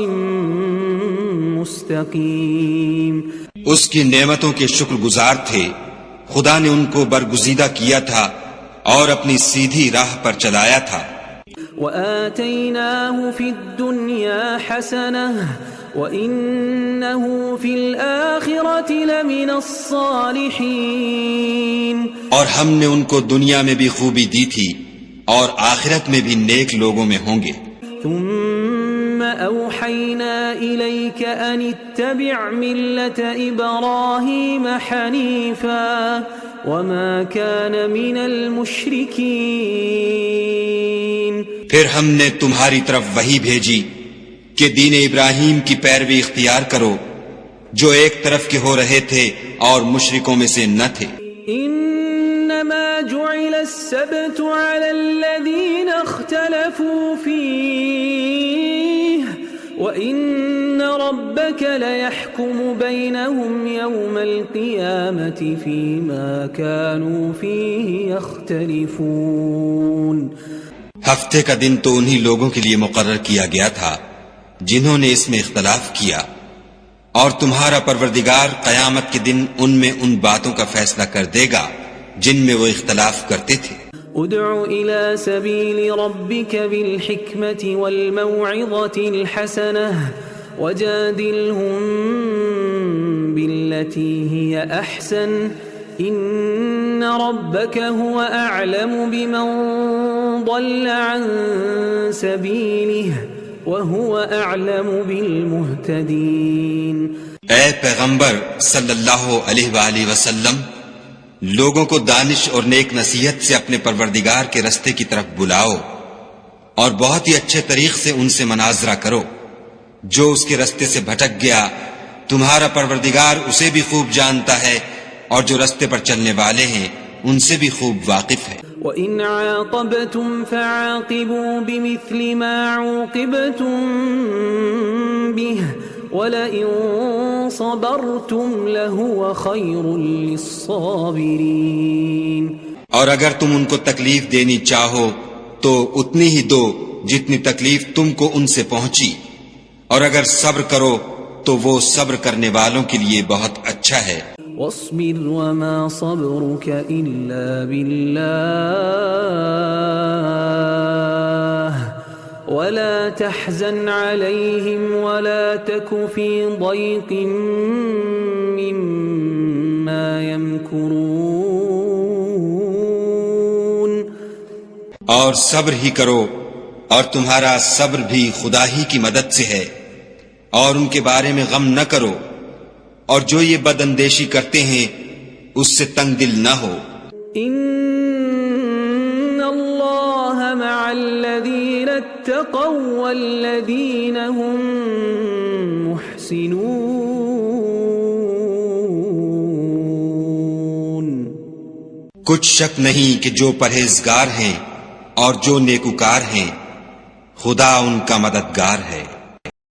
مستقيم. اس کی نعمتوں کے شکر گزار تھے. خدا نے ان کو برگزیدہ کیا تھا اور اپنی سیدھی راہ پر چلایا تھا. وآتيناه في الدنيا حسنة وإنه في الآخرة لمن الصالحين. اور ہم نے ان کو دنیا میں بھی خوبی دی تھی اور آخرت میں بھی نیک لوگوں میں ہوں گے. ثم أوحينا إليك أن اتبع ملة إبراهيم حنيفا وما كان من المشركين. پھر ہم نے تمہاری طرف وحی بھیجی کہ دین ابراہیم کی پیروی اختیار کرو جو ایک طرف کے ہو رہے تھے اور مشرکوں میں سے نہ تھے. انما جعل السبت على الذين اختلفوا فيه وان ربك ليحكم بينهم يوم القيامة فيما كانوا فيه يختلفون. ہفتے کا دن تو انہی لوگوں کے لیے مقرر کیا گیا تھا جنہوں نے اس میں اختلاف کیا، اور تمہارا پروردگار قیامت کے دن ان میں ان باتوں کا فیصلہ کر دے گا جن میں وہ اختلاف کرتے تھے. ادع الى سبيل ربك بالحكمة والموعظة الحسنة وجادلهم بالتي هي احسن ان ربك هو اعلم بمن ضل عن سبيله وهو اعلم بالمهتدين. اے پیغمبر صلی اللہ علیہ وآلہ وسلم، لوگوں کو دانش اور نیک نصیحت سے اپنے پروردگار کے رستے کی طرف بلاؤ اور بہت ہی اچھے طریق سے ان سے مناظرہ کرو. جو اس کے رستے سے بھٹک گیا تمہارا پروردگار اسے بھی خوب جانتا ہے، اور جو رستے پر چلنے والے ہیں ان سے بھی خوب واقف ہے. وَإِنْ عَاقَبْتُمْ فَعَاقِبُوا بِمِثْلِ مَا عُوقِبْتُمْ بِهِ وَلَئِنْ صَبَرْتُمْ لَهُوَ خَيْرٌ لِلصَّابِرِينَ. اور اگر تم ان کو تکلیف دینی چاہو تو اتنی ہی دو جتنی تکلیف تم کو ان سے پہنچی، اور اگر صبر کرو تو وہ صبر کرنے والوں کے لیے بہت اچھا ہے. واصبر وما صبرك إلا بالله ولا تحزن عليهم ولا تك في ضيق مما يمكرون. اور صبر ہی کرو، اور تمہارا صبر بھی خدا ہی کی مدد سے ہے، اور ان کے بارے میں غم نہ کرو، اور جو یہ بد اندیشی کرتے ہیں اس سے تنگ دل نہ ہو. ان اللہ مع الذین اتقوا والذین هم محسنون. کچھ شک نہیں کہ جو پرہیزگار ہیں اور جو نیکوکار ہیں خدا ان کا مددگار ہے.